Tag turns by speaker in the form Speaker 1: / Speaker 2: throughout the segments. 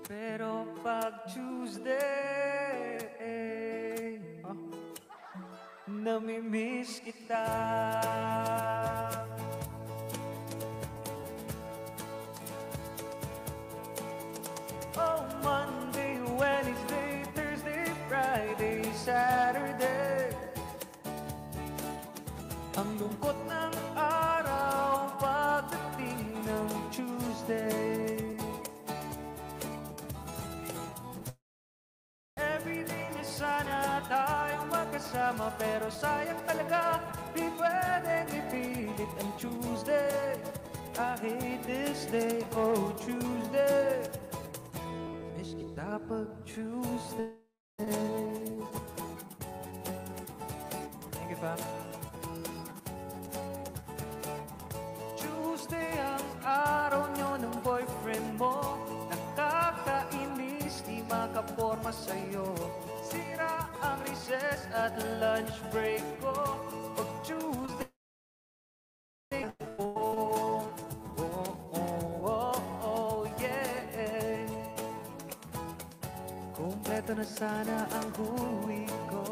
Speaker 1: Pero pag Tuesday, namimiss kita. Oh, Monday, Wednesday, Thursday, Friday, Saturday. Ang lungkot ng araw pagdating ng Tuesday. Everyday na sana tayong magkasama, pero sayang talaga di pwedeng ipilit ang Tuesday. I hate this day, oh Tuesday. Miss kita pag Tuesday. Thank you, fam. Tuesday ang araw nyo ng boyfriend mo. Nakakainis, di makaporma sa'yo. Sira ang recess at lunch break ko. Pag Tuesday, yeah. Kompleto na sana ang buhay ko.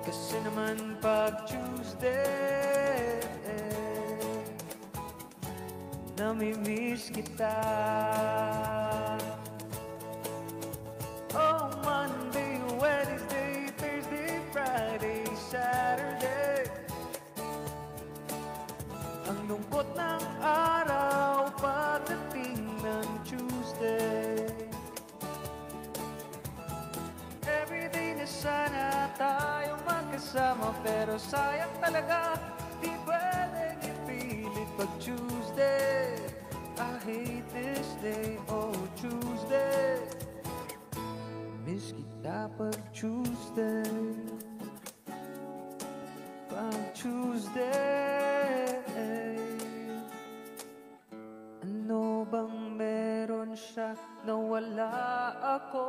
Speaker 1: Kasi naman pag Tuesday, namimiss kita. Oh, Monday, Wednesday, Thursday, Friday, Saturday. Ang lungkot ng araw pagdating ng Tuesday. Everyday na sana tayong magkasama, pero sayang talaga di pwedeng ipilit pag Tuesday. I hate this day, oh Tuesday. Miss kita pag Tuesday. Pag Tuesday. Ano bang meron siya na wala ako?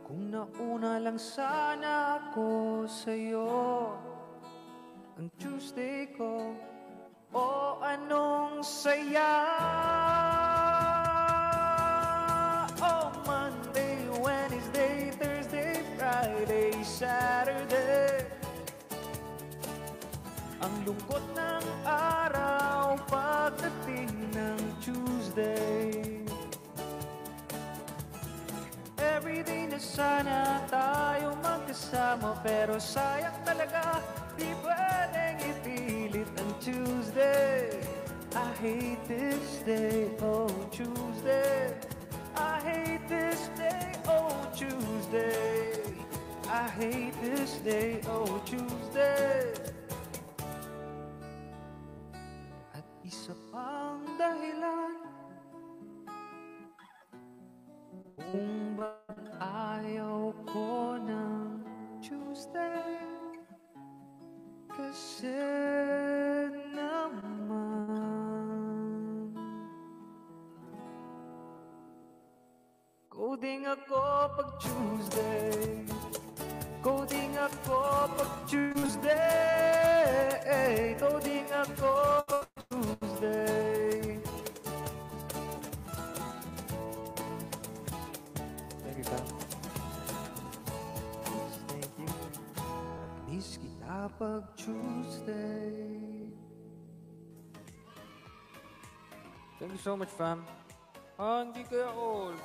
Speaker 1: Kung nauna lang sana ako sa'yo, ang Tuesday ko, o anong saya. Oh, Monday, Wednesday, Thursday, Friday, Saturday. Ang lungkot ng araw pagdating ng Tuesday. Everyday na sana tayo magkasama, pero sayang talaga di pwedeng ipilit ang Tuesday. I hate this day, oh Tuesday. I hate this day, oh Tuesday. I hate this day, oh Tuesday. At isa pang dahilan kung ba't ayaw ko ng Tuesday. Kasi naman coding ako pag Tuesday. Coding ako pag Tuesday. Coding ako pag Tuesday. Thank you, Pam. Thank you. Miss kita pag Tuesday. Thank you so much, fam. Hindi kaya all.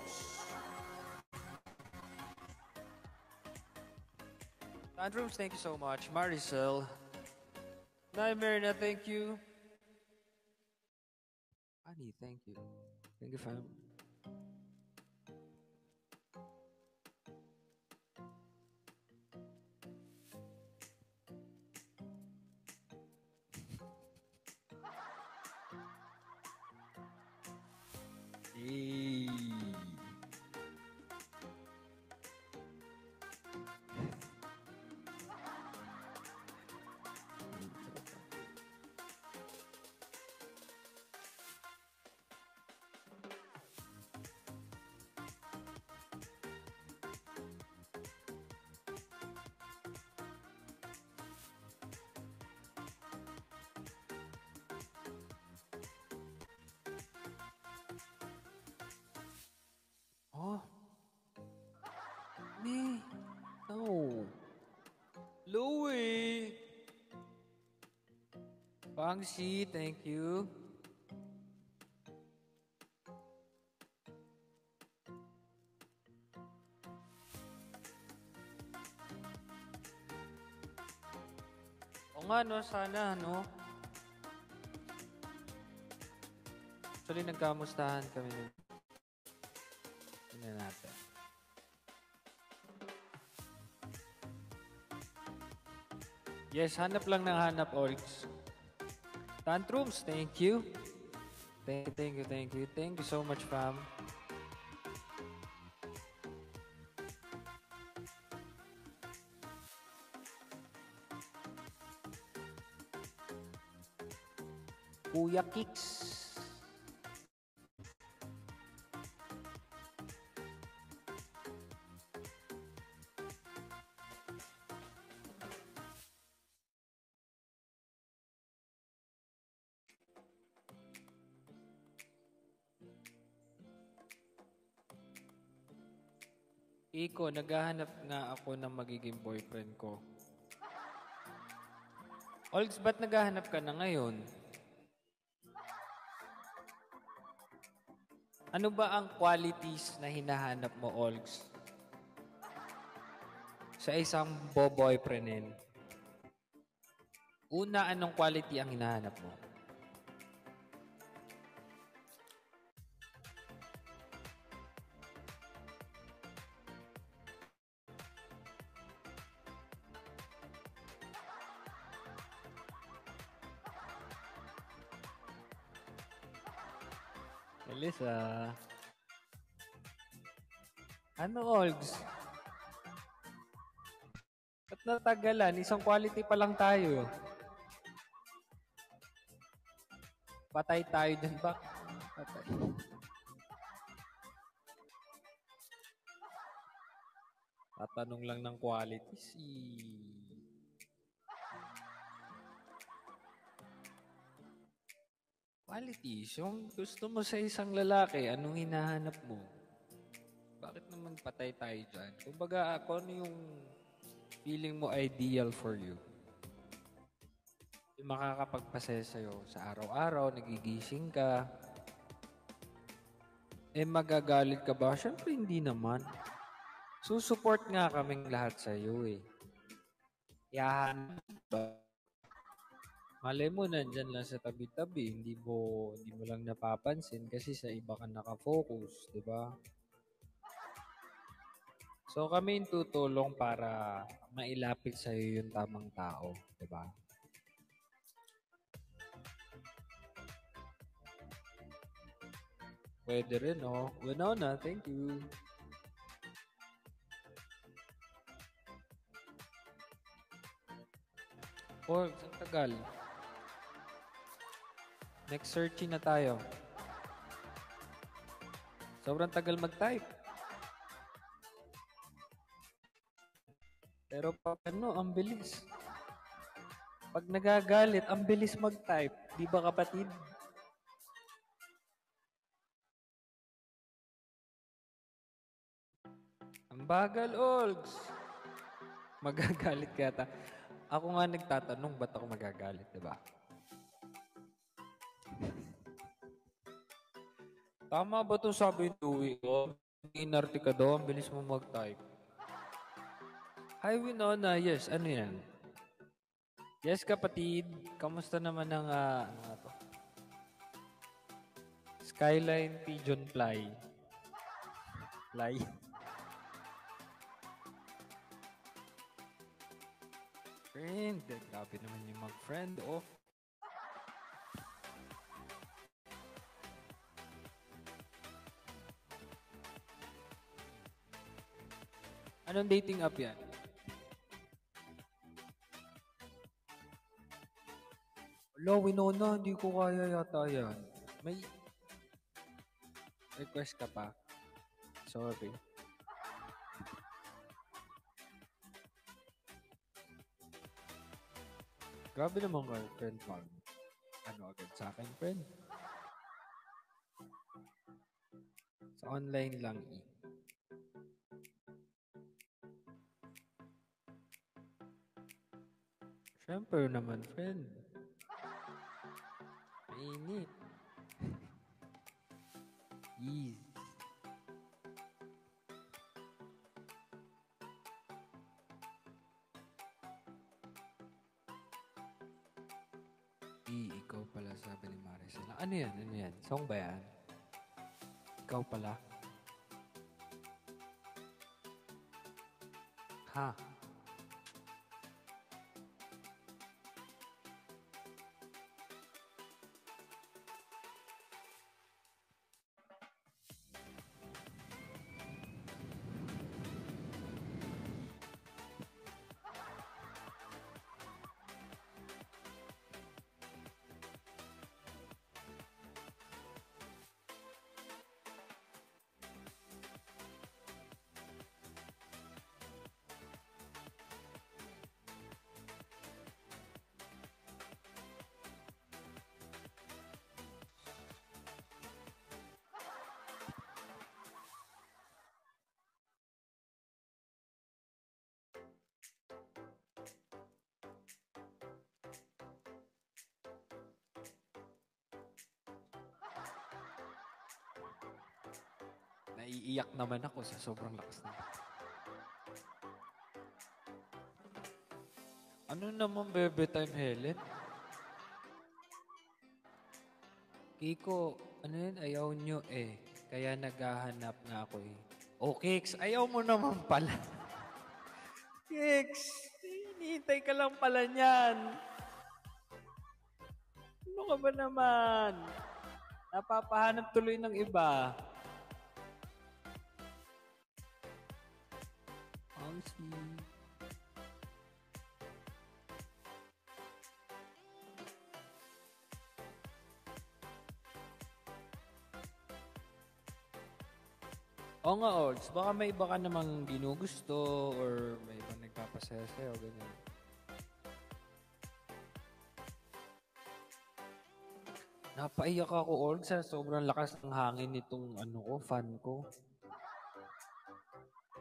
Speaker 1: Andrews, thank you so much. Maricel. Nightmare na, thank you. Ani, thank you. Thank you, fam. Louie! Pangsi, thank you. O nga, no? Sana, no? Actually, nagkamustahan kami. Tingnan natin. Yes, hanap lang ng hanap, Orix. Tantrums, thank you. Thank you. Thank you so much, fam. Kuya Kicks. Iko, naghahanap nga ako ng magiging boyfriend ko. Olgs, ba't naghahanap ka na ngayon? Ano ba ang qualities na hinahanap mo, Olgs? Sa isang boyfriendin? Una, anong quality ang hinahanap mo? Elisa. Ano, Olgs? Ba't natagalan? Isang quality pa lang tayo. Patay tayo dun ba? Patay. Tatanong lang ng qualities. Qualities? Yung gusto mo sa isang lalaki, anong hinahanap mo? Bakit naman patay tayo dyan? Kumbaga, ako ano yung feeling mo ideal for you? Yung makakapagpasaya sa'yo sa araw-araw, nagigising ka. Magagalit ka ba? Siyempre, hindi naman. Susupport nga kaming lahat sa'yo eh. Yahan ba? Malay mo, nandyan lang sa tabi-tabi. Hindi mo lang napapansin kasi sa iba ka nakafocus, di ba? So, kami yung tutulong para mailapit sa'yo yung tamang tao, di ba? Pwede rin, oh. Winona, thank you. Or, ang tagal. Next searching na tayo. Sobrang tagal mag-type. Pero pag ano, ang bilis. Pag nagagalit, ang bilis mag-type. Di ba kapatid? Ang bagal, Olgs. Magagalit ka yata. Ako nga nagtatanong, ba't ako magagalit, di ba? Tama ba itong sabi yung Dewey ko? Inarte ka daw, ang bilis mo mag-type. Hi, Winona. Yes, ano yan? Yes, kapatid. Kamusta naman ang ano to? Skyline Pigeon Fly. Fly. Friend. Grabe naman yung mag-friend, oh. Anong dating app yan? Hello, Winona. Hindi ko kaya yata yan. May request ka pa? Sorry. Grabe naman ka, friend mag. Ano agad sa akin, friend? Sa online lang eh.
Speaker 2: Siyempre naman, friend. Mainit. Ease. Ikaw pala sabi ni Maricel. Ano yan? Ano yan? Song ba yan? Ikaw pala? Ha? Naiiyak naman ako sa sobrang lakas na. Ano naman, Bebe Time Helen? Kiko, ano yun? Ayaw nyo eh. Kaya naghahanap nga ako eh. Oh, Kix, ayaw mo naman pala. Kix, hinihintay ka lang pala niyan. Ano ka ba naman? Napapahanap tuloy ng iba. Ang sweet. Oo nga, Olds. Baka may iba ka namang ginugusto or may ibang nagpapasaya sa'yo, ganyan. Napaiyak ako, Olds, sa sobrang lakas ng hangin nitong fan ko.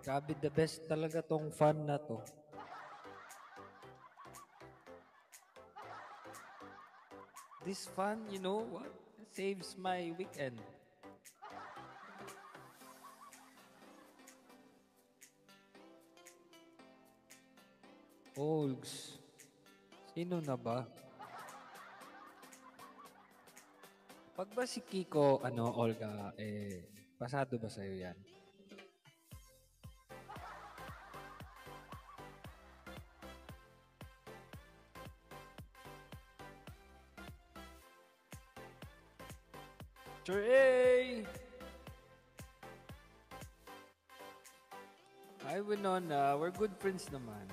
Speaker 2: Grabe, the best talaga tong fan na to. This fan, you know what? Saves my weekend. Olds, sino na ba? Pag ba si Kiko, Olga, pasado ba sa'yo yan? Sure, Hi, Winona. We're good friends naman.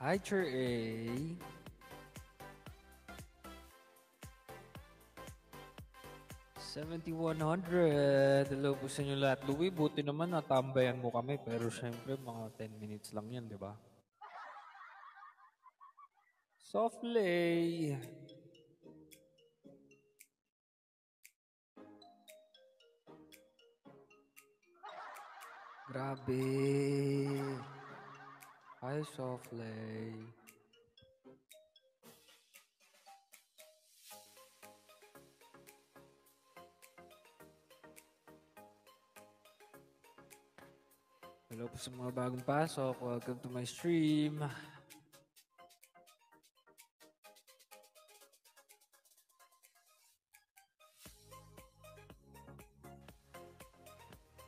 Speaker 2: Hi, Sure, 7100. Hello po sa inyo lahat. Louie, buti naman natambayan mo kami. Pero syempre, mga 10 minutes lang yan, di ba? Softly. Grabe. Hi, Softly. Hello po sa mga bagong pasok. Welcome to my stream.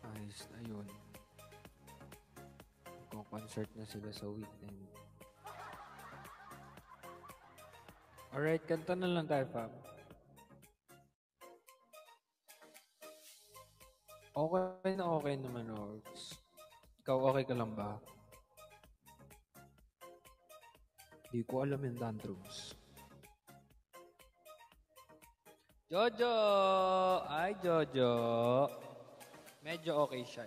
Speaker 2: Ayos na yun. Concert na sila sa weekend. Alright, kanta na lang tayo, Fam. Okay naman, Orks. Ikaw, okay ka lang ba? Di ko alam yung tantrums. Jojo! Ay, Jojo! Medyo okay siya,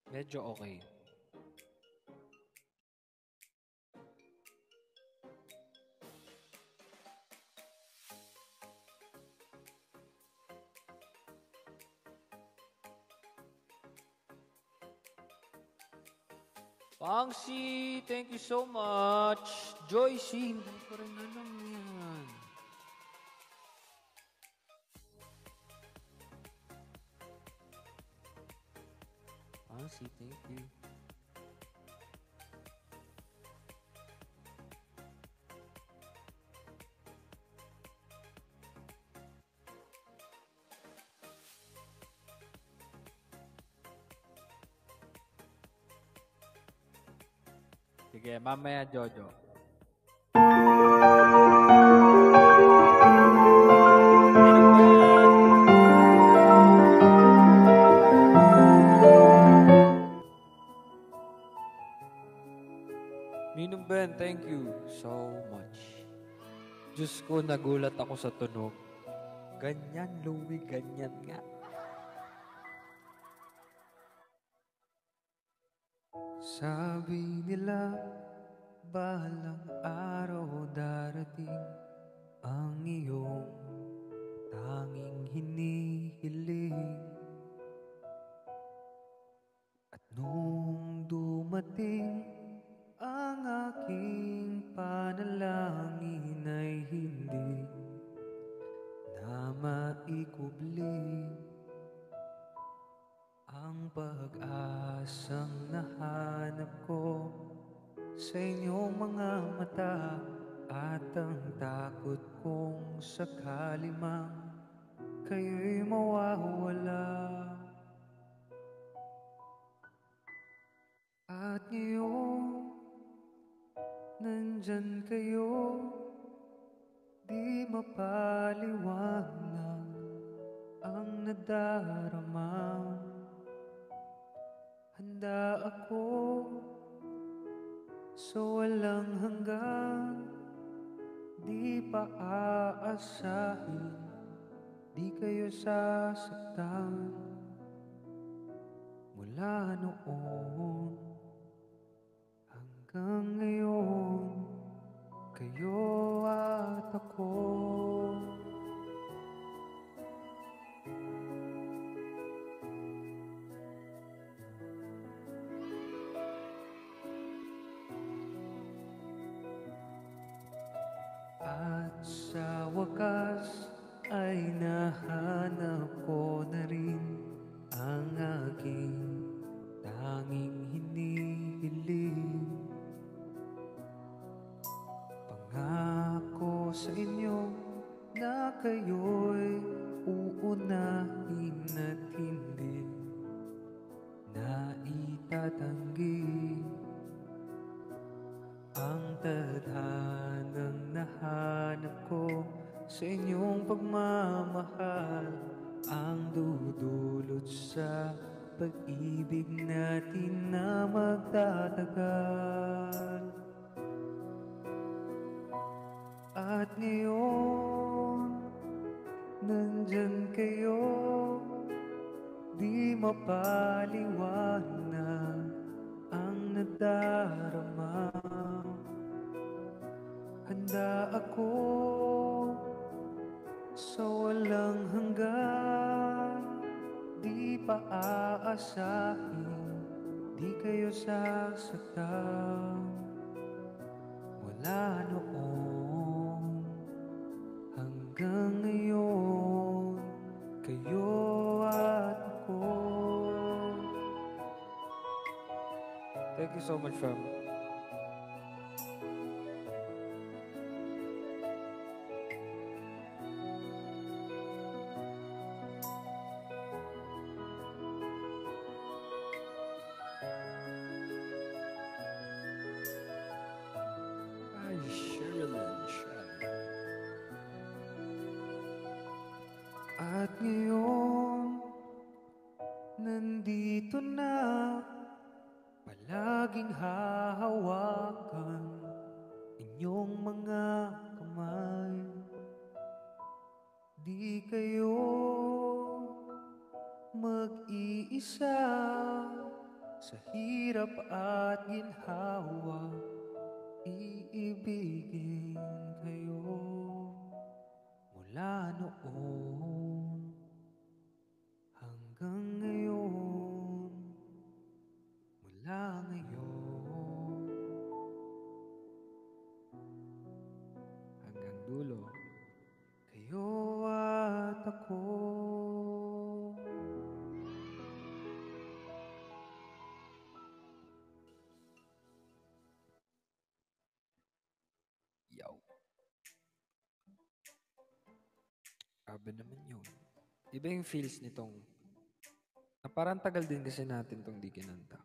Speaker 2: Medyo okay. Pangsi, thank you so much. Joycey, hindi ko rin alam yan. Pangsi, thank you. Sige, mamaya, Jojo. Ninong Ben, thank you so much. Diyos ko, nagulat ako sa tunog. Ganyan, Louie, ganyan nga. Sabi nila, balang araw darating ang iyong tanging hinihiling. At nung dumating ang aking panalangin ay hindi na maikubli ang pag-asang nahanap ko sa inyong mga mata at ang takot kong sakali mang kayo'y mawawala. At ngayon, nandyan kayo, di mapaliwanag ang nadarama. Handa ako sa walang hanggan, di pa aasahin, di kayo sasaktan. Mula noon hanggang ngayon, kayo at ako. At sa wakas ay nahanap ko na rin ang aking tanging hinihiling. Pangako sa inyo na kayo'y uunahin at hindi na itatanggi ang tadhanang nahanap ko sa inyong pagmamahal, ang dudulot sa pag-ibig natin na magtatagal. At ngayon, nandyan kayo, di mapaliwanag ang nadarama. Handa ako sa walang hanggan, di pa aasahin, di kayo sasaktan. Mula noon hanggang ngayon, kayo at ako. Thank you so much, fam. At ngayon, nandito na, palaging hahawakan inyong mga kamay. Di kayo mag-iisa sa hirap at ginhawa, iibigin kayo mula noon hanggang ngayon, mula ngayon. Grabe naman yun. Iba yung feels nitong, parang tagal din kasi natin itong di kinanta.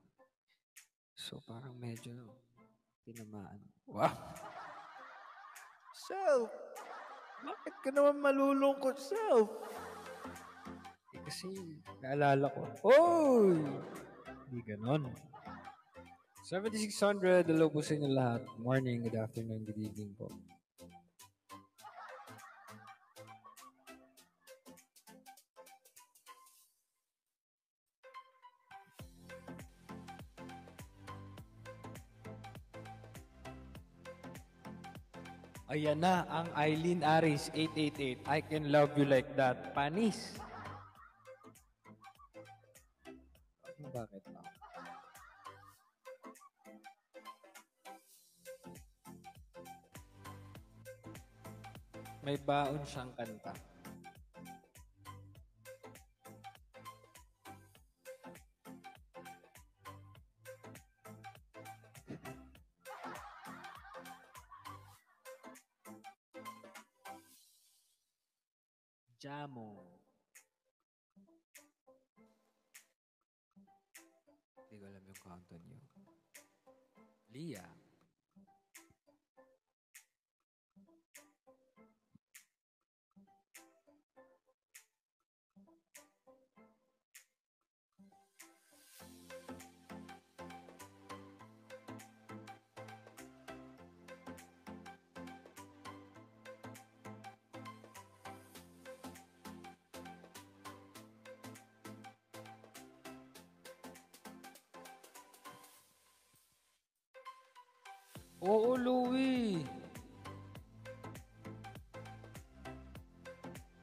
Speaker 2: So, parang medyo, tinamaan. Wow! Self! Bakit ka naman malulungkot, Self? Kasi, naalala ko. Oy! Hindi ganon. 7600, hello po sa inyo lahat. Morning, good afternoon, good evening po. Ayan na, ang Eileen Aris, 888. I can love you like that. Panis. Bakit na? May baon siyang kanta. Jamo. Hindi ko alam yung kanto niyo. Lia. Oo, Louie.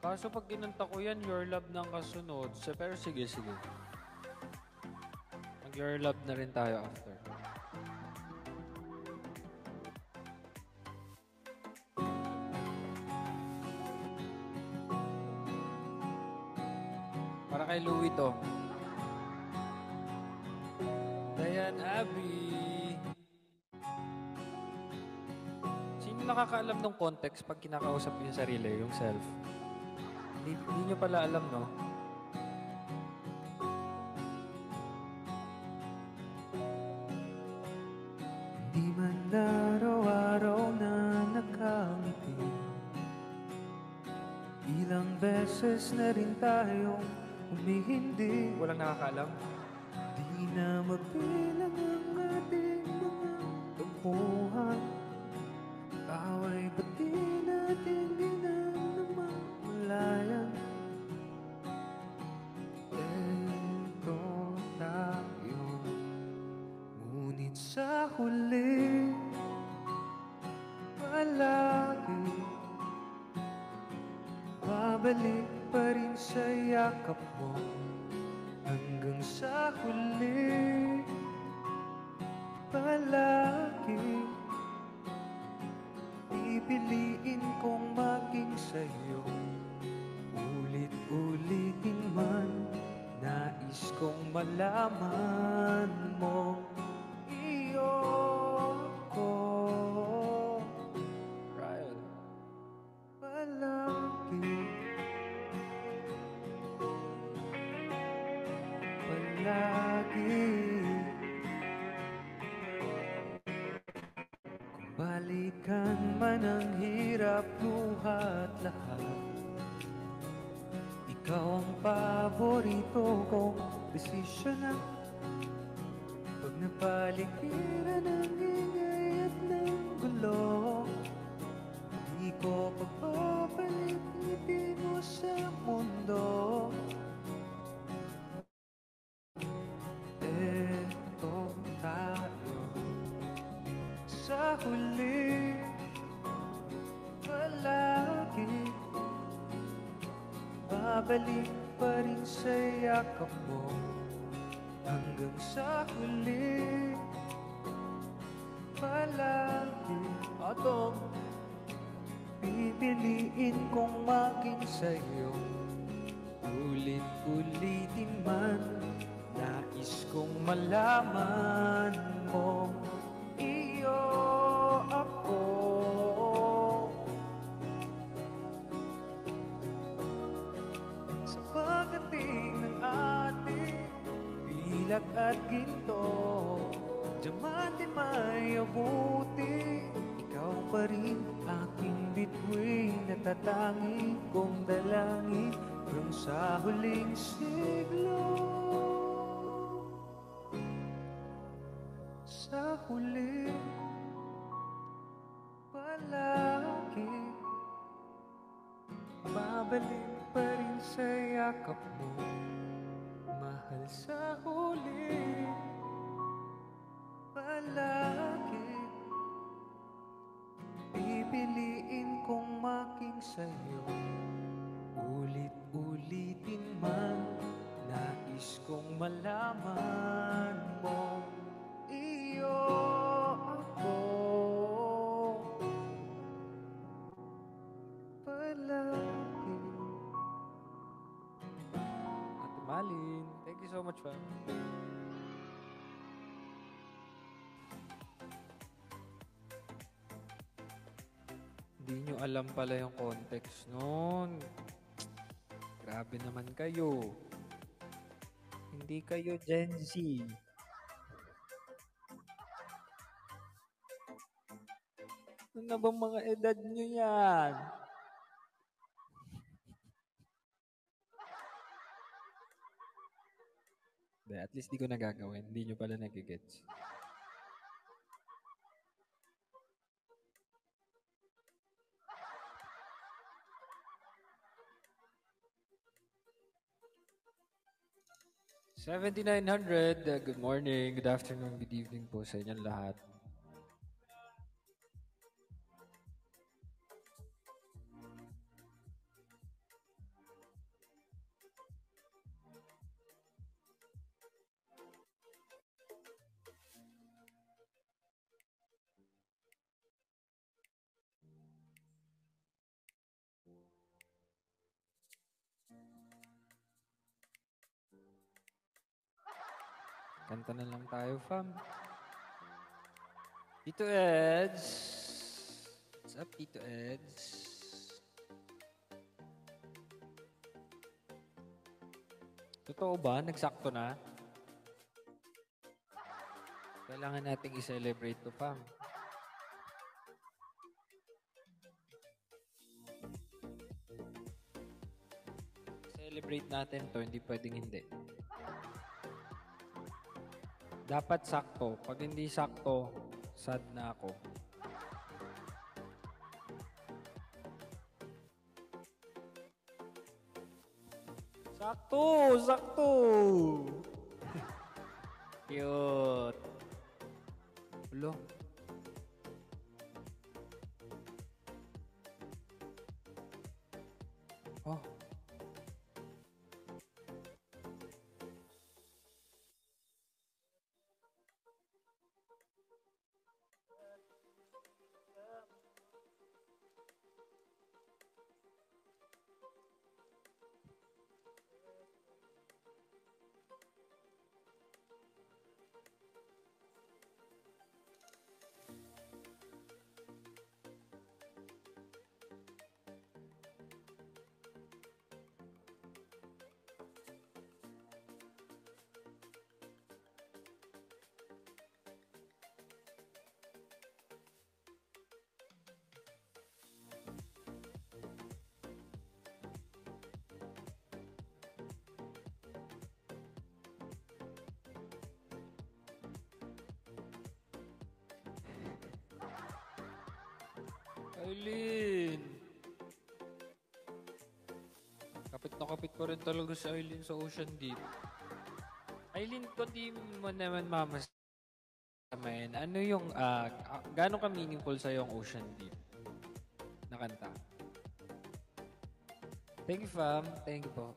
Speaker 2: Kaso pag kinanta ko yan, Your Love ng kasunod. Pero sige. Mag-Your Love na rin tayo after. Para kay Louie to. Dayan Abby. Nakakaalam ng context pag kinakausap yung sarili, yung self. Hindi nyo pala alam, no? Di man araw-araw na nakangiti, ilang beses na rin tayong humihindi. Walang nakakaalam? Di na mabilang ang ating mga tampuhan. Away ba't di natin namamalayan? Eto tayo, ngunit sa huli palagi babalik pa rin sa yakap mo. Hanggang sa huli palagi pipiliin kong maging sa'yo. Ulit-ulitin man, nais kong malaman mo. Iyo ko Ryan. Palagi balikan man ang hirap, luhat lahat. Ikaw ang paborito kong desisyon na pag napaligiran ng ingay at ng gulo. Di ko pagpapalit ngiti mo sa mundo. Eto tayo sa huli palagi babalik pa rin sa yakap mo. Hanggang sa huli palagi atong pipiliin kong maging sa'yo. Ulit-ulitin man, nais kong malaman mo. Iyo ako
Speaker 1: pilak at ginto, diamante may abuti. Ikaw pa rin aking bituin, natatangi kong dalangin hanggang sa huling siglo. Sa huli, palagi babalik pa rin sa yakap mo, mahal. Sa huli, palagi pipiliin kong making sa'yo. Ulit-ulitin man, nais kong malaman mo, iyo ako palagi.
Speaker 2: Ate Malin, thank you so much, fam. Hindi nyo alam pala yung context nun. Grabe naman kayo. Hindi kayo Gen Z. Ano na bang mga edad nyo yan? At least di ko nagagawin. Hindi nyo pala nagigets. $7,900. Good morning, good afternoon, good evening po sa inyong lahat. Kanta na lang tayo, fam. Tito Eds. What's up, Tito Eds? Totoo ba? Nagsakto na? Kailangan nating i-celebrate to, fam. Celebrate natin to, hindi pwedeng hindi. Dapat sakto. Pag hindi sakto, sad na ako. Sakto! Sakto! Cute. Ulo. Oh. Aileen! Kapit na kapit ko rin talaga si Aileen sa Ocean Deep. Aileen, kung di mo naman mamasamayan, ano yung, gano'n ka meaningful sa'yo yung Ocean Deep na kanta? Thank you, fam. Thank you po.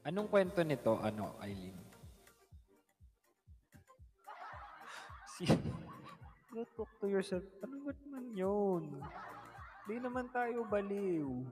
Speaker 2: Anong kwento nito, Aileen? You talk to yourself. Ano ba naman yun? Di naman tayo baliw.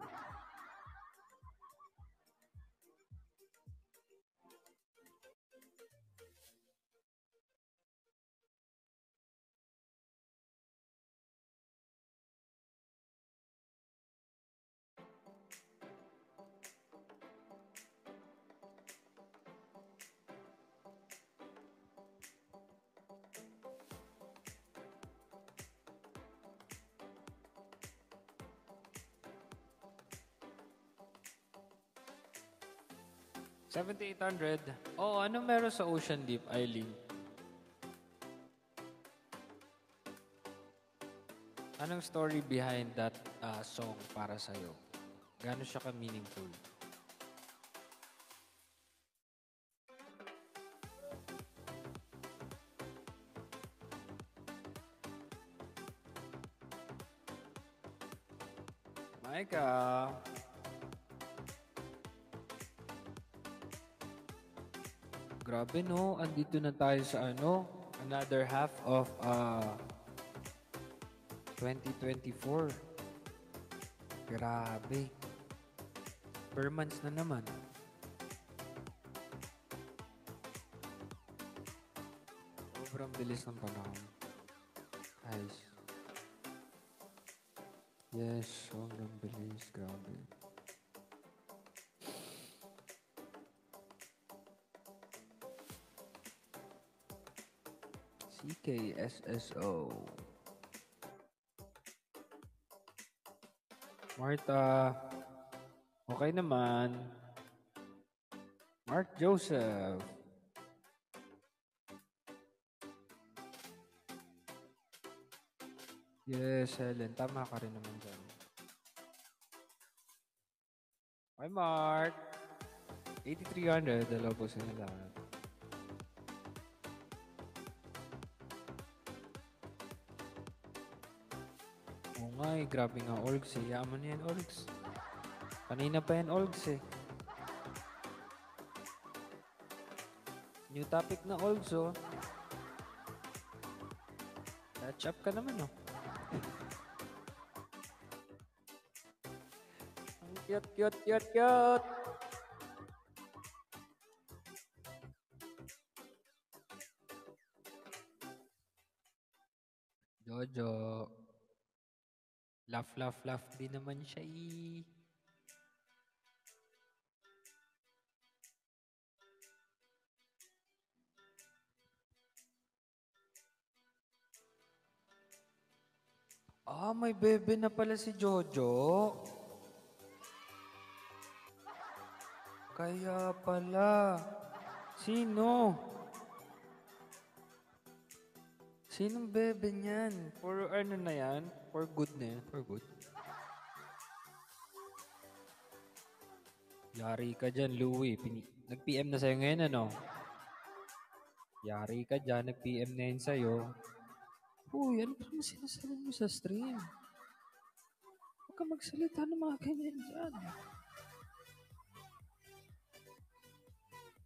Speaker 2: 7,800. Oh, ano meron sa Ocean Deep, Eileen? Anong story behind that song para sa'yo? Gano'n siya ka-meaningful? Micah! Grabe no, andito na tayo sa another half of 2024. Grabe. Per months na naman. Sobrang bilis ng panahon. Guys. Yes, sobrang bilis. Grabe. CKSSO. Martha. Okay naman. Mark Joseph. Yes, Helen. Tama ka rin naman dyan. Hi, Mark. 8,300. Dalaw po sila lahat. Oo nga eh. Grabe nga, Olgs eh. Yaman yan, Olgs. Kanina pa yan, Olgs eh. New topic na Olgs oh. Catch up ka naman oh. Ang cute, cute, cute, cute. Jojo. Laugh, laugh, laugh din naman siya eh. May bebe na pala si Jojo. Kaya pala. Sino? Sinong bebe niyan? For ano na yan? For good na yan? For good? Yari ka dyan, Louie. Nag-PM na sa'yo ngayon, ano? Yari ka dyan, nag-PM na yun sa'yo. Uy, ano ba naman sinasabi mo sa stream? Huwag ka magsalita ng mga ganyan dyan.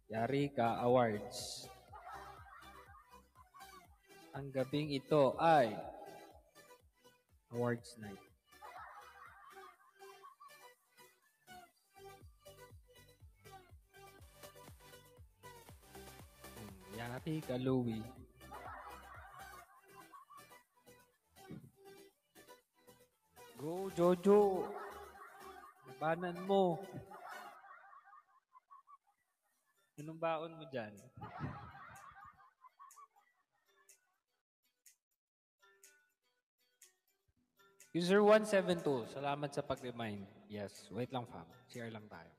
Speaker 2: Yari ka, awards. Ang gabing ito ay awards night. Yari ka, Louie. Go, Jojo. Labanan mo. Anong baon mo dyan? User 172, salamat sa pag-remind. Yes, wait lang fam. Share lang tayo.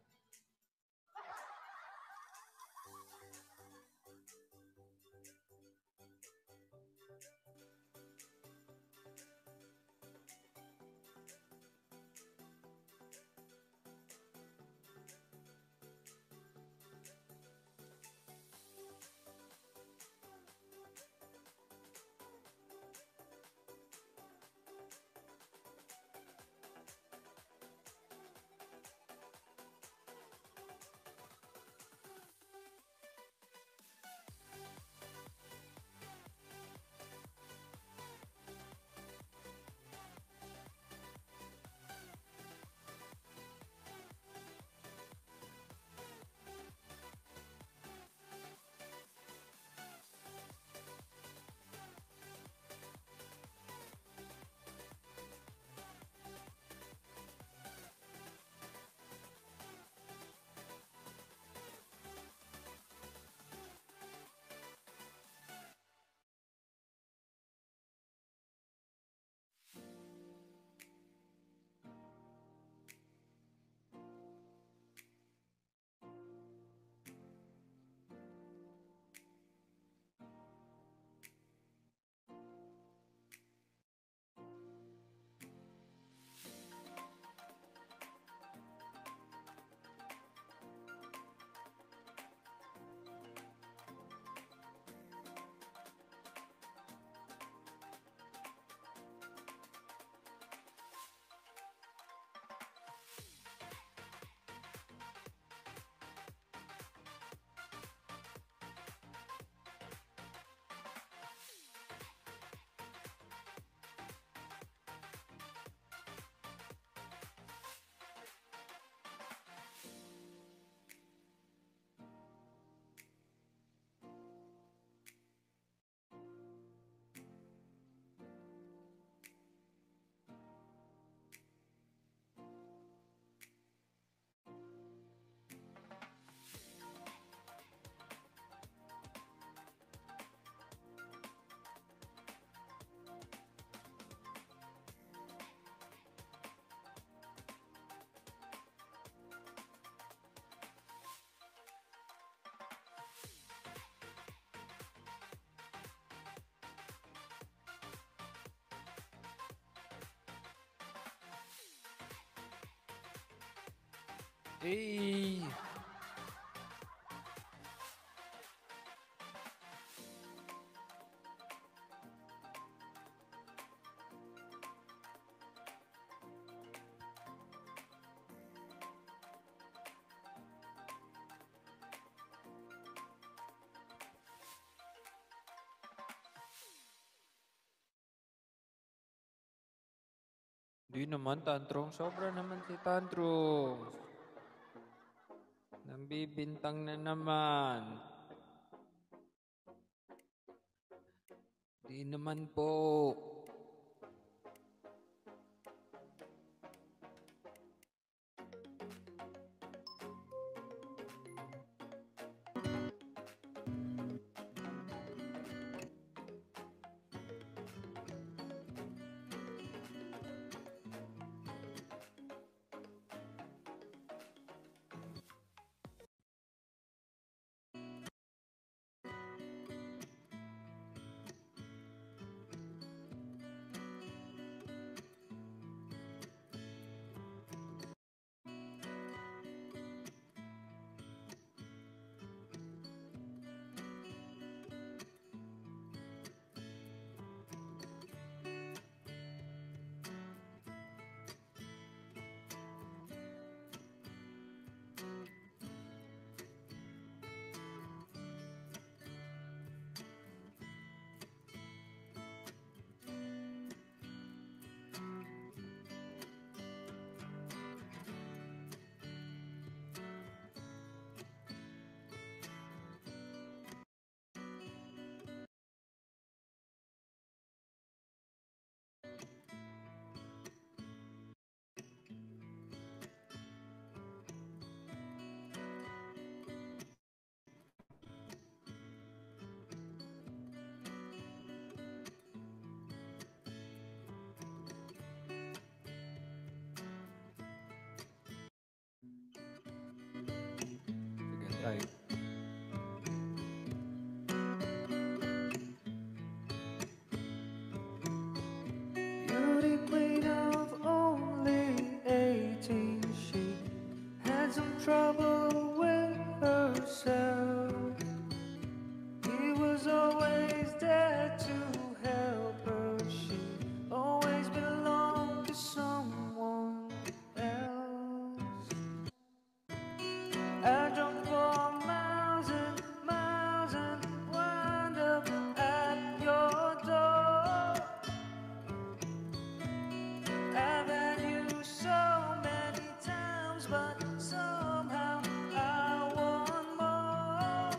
Speaker 2: Eh, di naman, Tantrong. Sobra naman si Tantrong. Nambibintang na naman. Di naman po. Sige, tayo.
Speaker 1: Beauty queen of only 18, she had some trouble with herself. He was always there to help her. She always belonged to someone else. I drove for miles and miles and wound up at your door. I've had you so many times, but somehow I want more.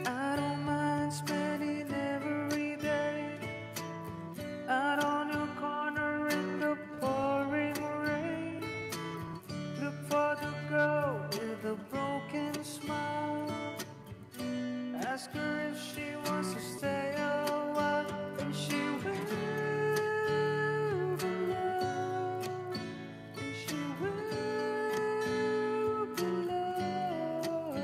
Speaker 1: I don't mind spending every day out on your corner in the pouring rain. Look for the girl with a broken smile. Ask her if she wants to stay a while, and she will be loved. And she will be loved.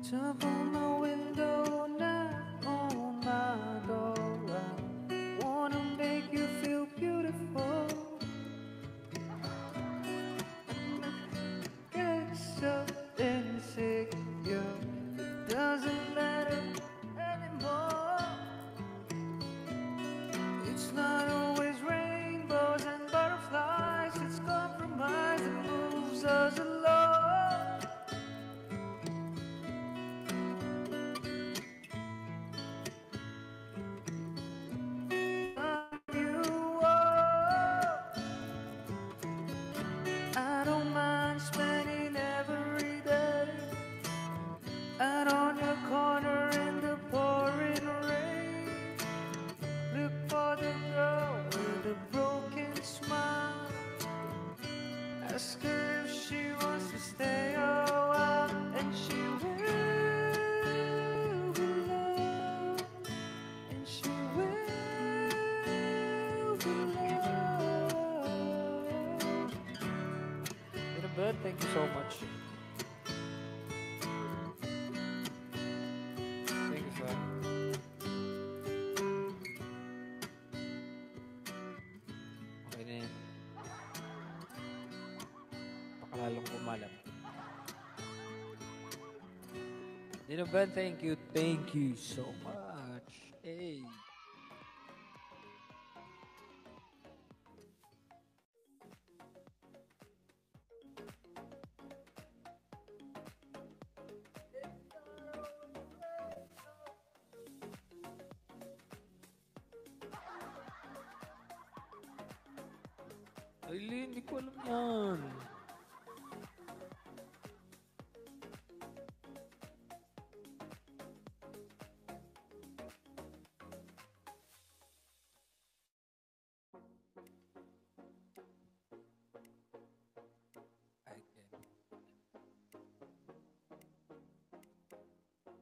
Speaker 1: Tap on my window, knock on my door. I wanna make you feel beautiful. Get so insecure, it doesn't matter anymore. It's not always rainbows and butterflies, it's compromise that moves us along. You are. I don't mind spending every day out on your corner in the pouring rain. Look for the girl with a broken smile. Ask her if she wants to stay a while, and she will be loved. And she will be loved.
Speaker 2: Pero bad, thank you so much. Thank you, sir. lalong kumalat. Dinoban, thank you. Thank you so much. Hey. Ay, hindi ko alam yan.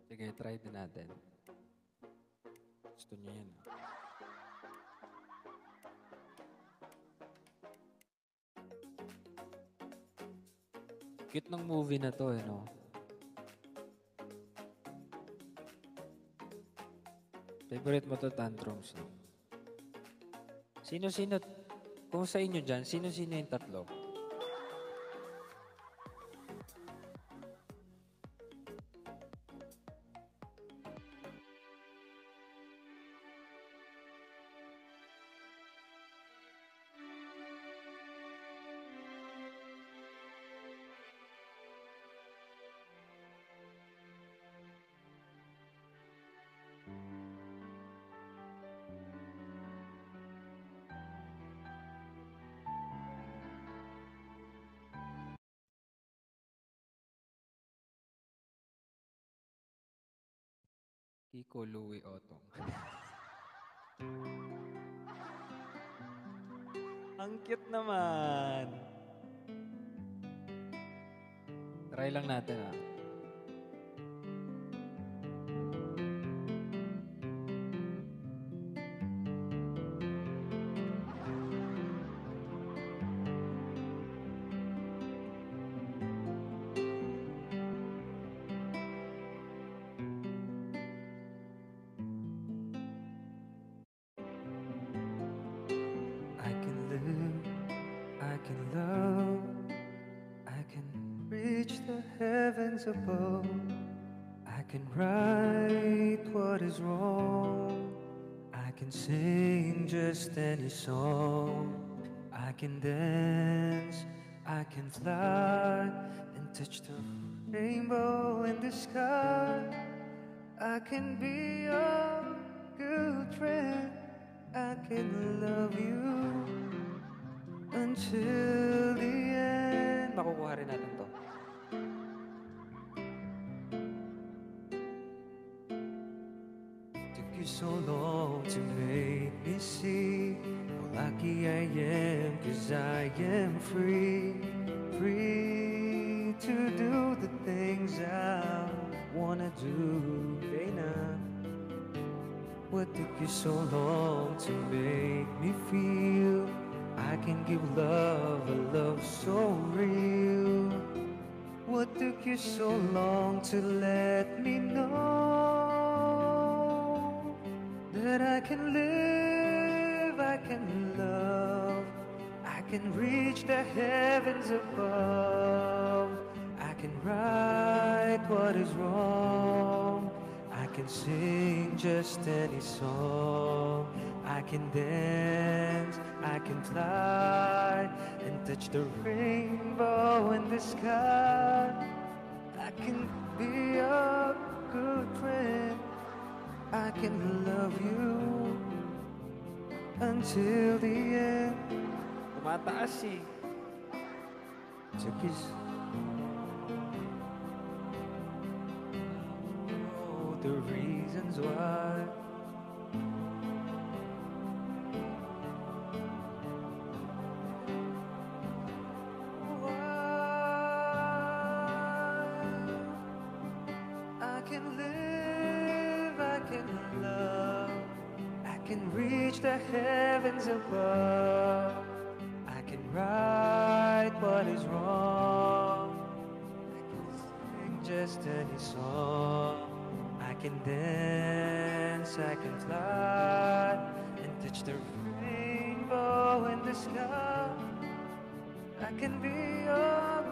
Speaker 2: Sige, try din natin. Gusto niyo yan. Cute ng movie na to, no? Favorite mo to, Tantrums, no? Sino-sino, kung sa inyo dyan, sino-sino yung tatlo? Kiko, Louie, Otong. Ang cute naman. Try lang natin, ah. I can live, I can love, I can reach the heavens above. I can right what is wrong. I can sing just any song. I can dance, I can fly and touch the rainbow in the sky. I can be your good friend. I can love you until the end. Makukuha rin natin to. Took you so long to make me see how lucky I am, 'cause I am free. Free to do the things I wanna do, Dana. What took you so long to make me feel I can give love, a love so real? What took you so long to let me know that I can live, I can love, I can reach the heavens above. I can right what is wrong. I can sing just any song. I can dance, I can fly and touch the rainbow in the sky. I can be a good friend. I can love you until the end. Tumataas eh. Took his the reasons why. I can live, I can love, I can reach the heavens above. I can right what is wrong. I can sing just any song. I can dance, I can fly and touch the rainbow in the sky. I can be your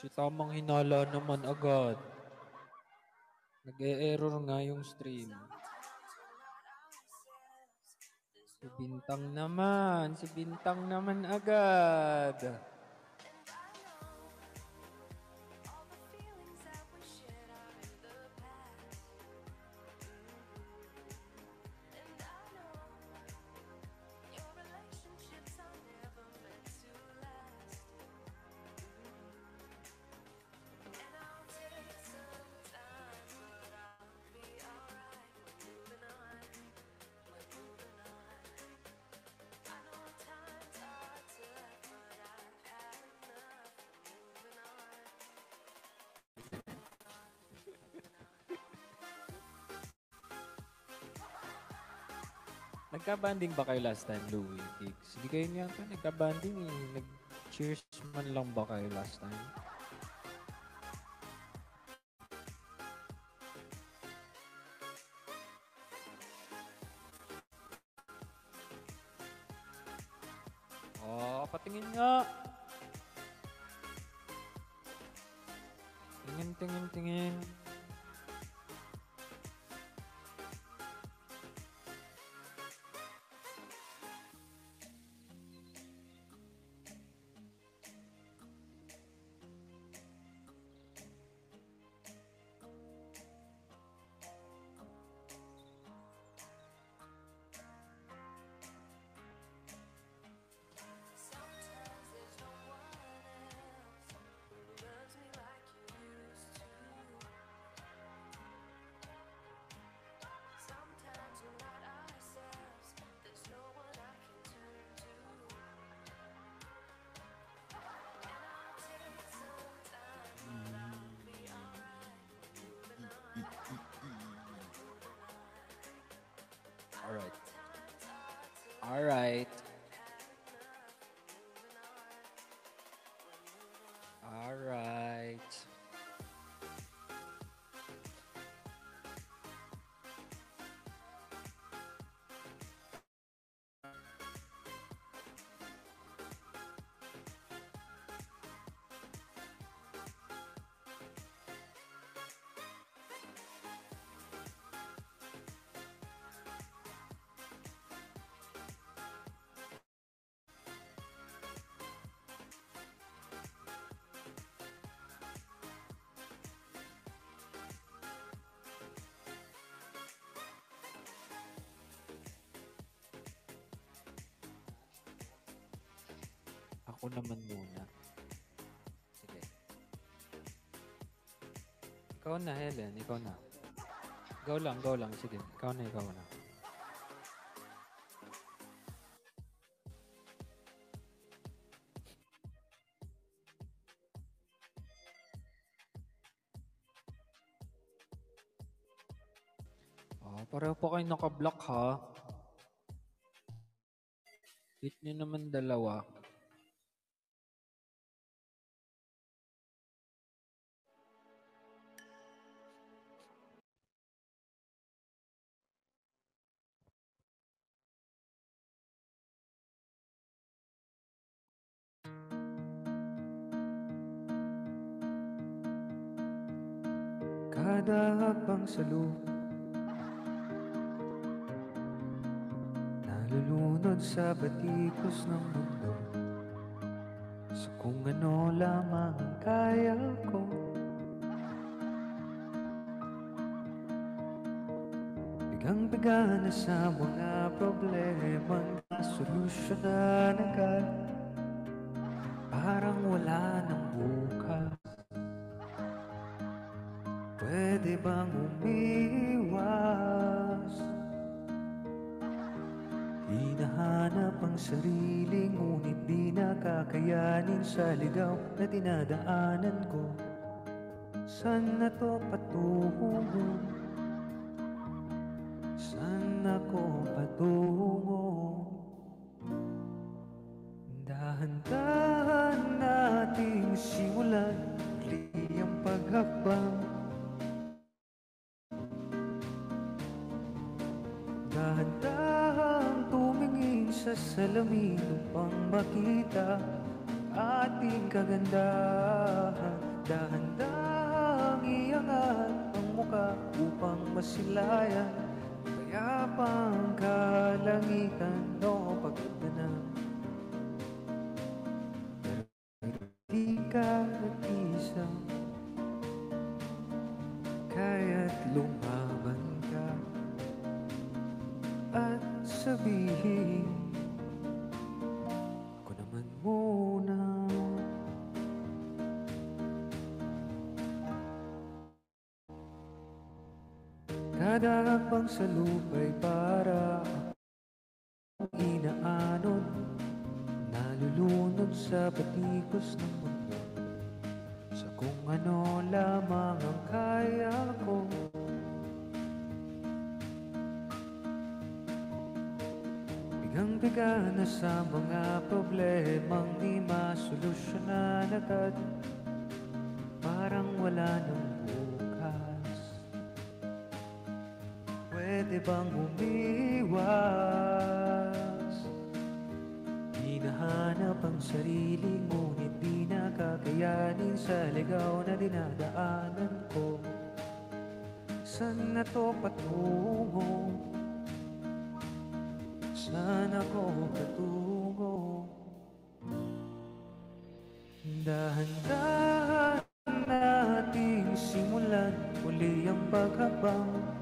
Speaker 2: Si tamang hinala naman agad. Nag-e-error nga yung stream. Si Bintang naman agad. Nagka-banding ba kayo last time, Louie? Gigs? Hindi kayo niya pa nagka-banding eh. Nag-cheers man lang ba kayo last time? Oh, patingin nga. Tingin. Alright. Ako naman muna. Sige. Ikaw na, Helen. Ikaw na. Go lang. Sige. Ikaw na. Oh, pareho po kayo naka-block ha. Hit nyo naman dalawa.
Speaker 1: Kada habang sa lupa nalulunod sa batikos ng mundo, sa kung ano lamang ang kaya ko. Bigang-biga na sa mga problemang nasolusyonan agad, parang wala ng bukas. Pwede bang umiwas? Hinahanap ang sarili, ngunit di nakakayanin sa ligaw na dinadaanan ko. Saan na to patungo? Saan ako patungo? Dahan-dahan nating simulan muli ang paghakbang. Dahan-dahan tumingin sa salamin upang makita ating kagandahan. Dahan-dahang iangat ang muka upang masilayan kaya pang kalangitan o pagdanang. Di ka nag-isa, kaya't lumaban ka at sabihin ko naman muna. Kada hakbang sa lupa'y para akong inaanod, nalulunod sa batikos ng mundo, sa kung ano lamang ang kaya ko. Bigang-biga na sa mga problemang di masolusyonan agad, parang wala nang bukas. Pwede bang umiwas? Hinahanap ang sarili, ngunit di nakakayanin sa ligaw na dinadaanan ko. Saan na to patungo? Saan ako patungo? Dahan-dahan nating simulan uli ang paghakbang.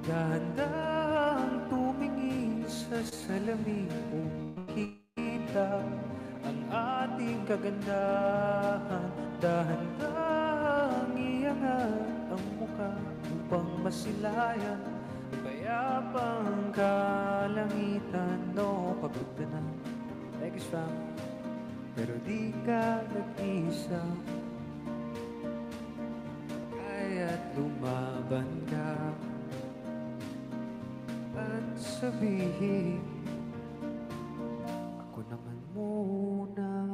Speaker 1: Dahan-dahang tumingin sa salamin kung makita ang ating kagandahan. Dahan-dahang iangat ang muka upang masilayan kaya pang kalangitan o pagdanan. Thank you, fam. Pero di ka nag-isa, kaya't lumaban ka at sabihin ako naman muna.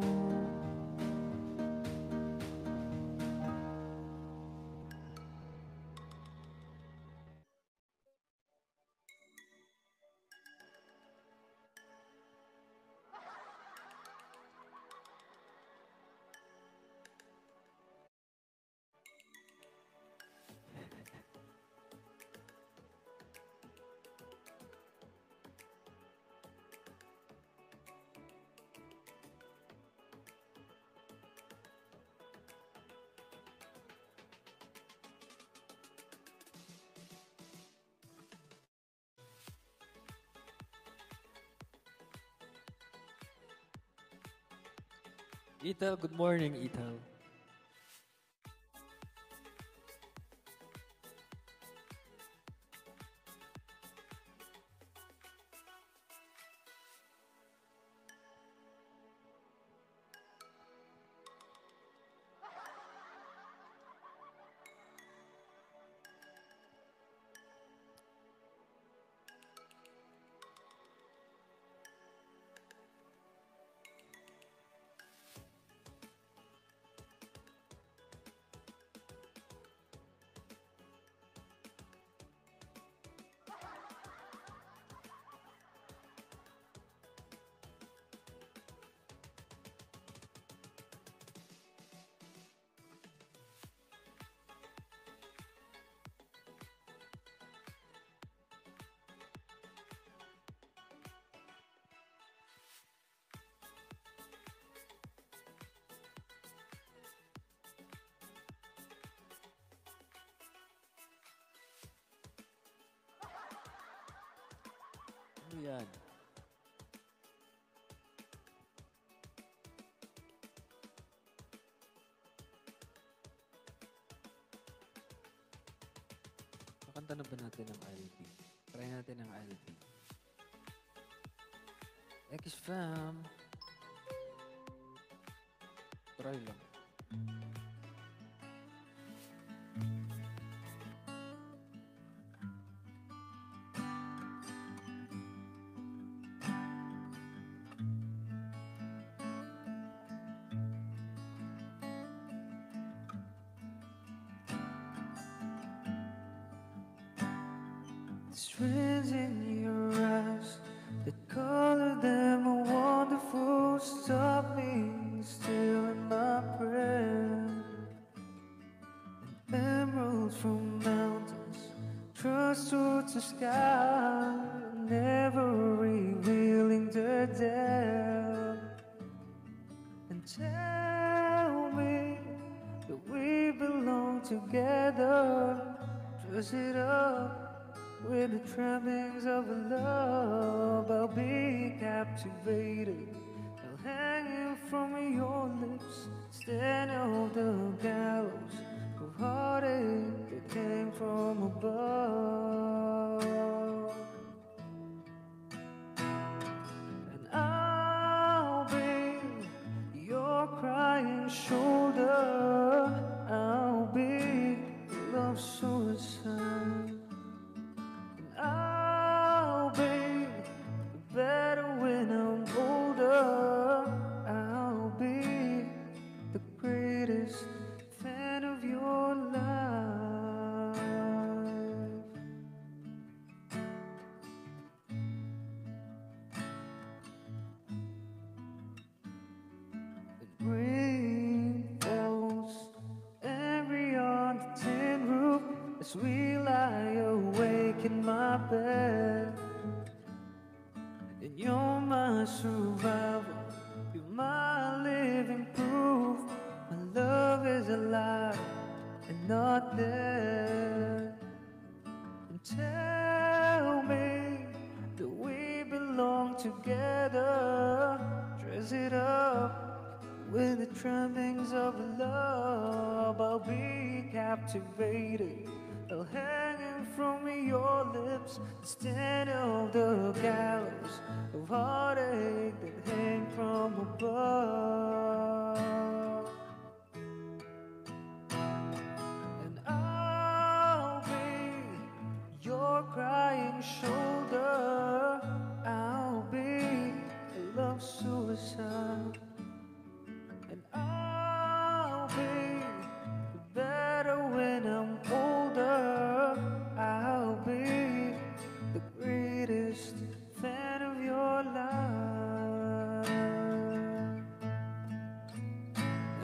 Speaker 2: Ethel, good morning, Ethel. Ano yan? Kakanta na ba natin ang LP? Try natin ang LP. X-Fam. Try lang.
Speaker 1: Strands in your eyes that color them a down and tell me that we belong together. Dress it up with the trappings of a love. I'll be captivated, I'll hang from your lips, stand on the gallows of heartache that came from above. And I'll be your crying shoulder, I'll be love suicide. And I'll be better when I'm older, I'll be the greatest fan of your life. The rain falls every on the tin roof as we lie awake in my bed. And you're my survival, you're my living proof. My love is alive and not dead. And tell me that we belong together. Dress it up with the trappings of love. I'll be captivated, I'll hang from your lips, stand on the gallows of heartache that hang from above. And I'll be your crying shoulder, I'll be a love suicide. And I'll be better when I'm older, I'll be the greatest fan of your life.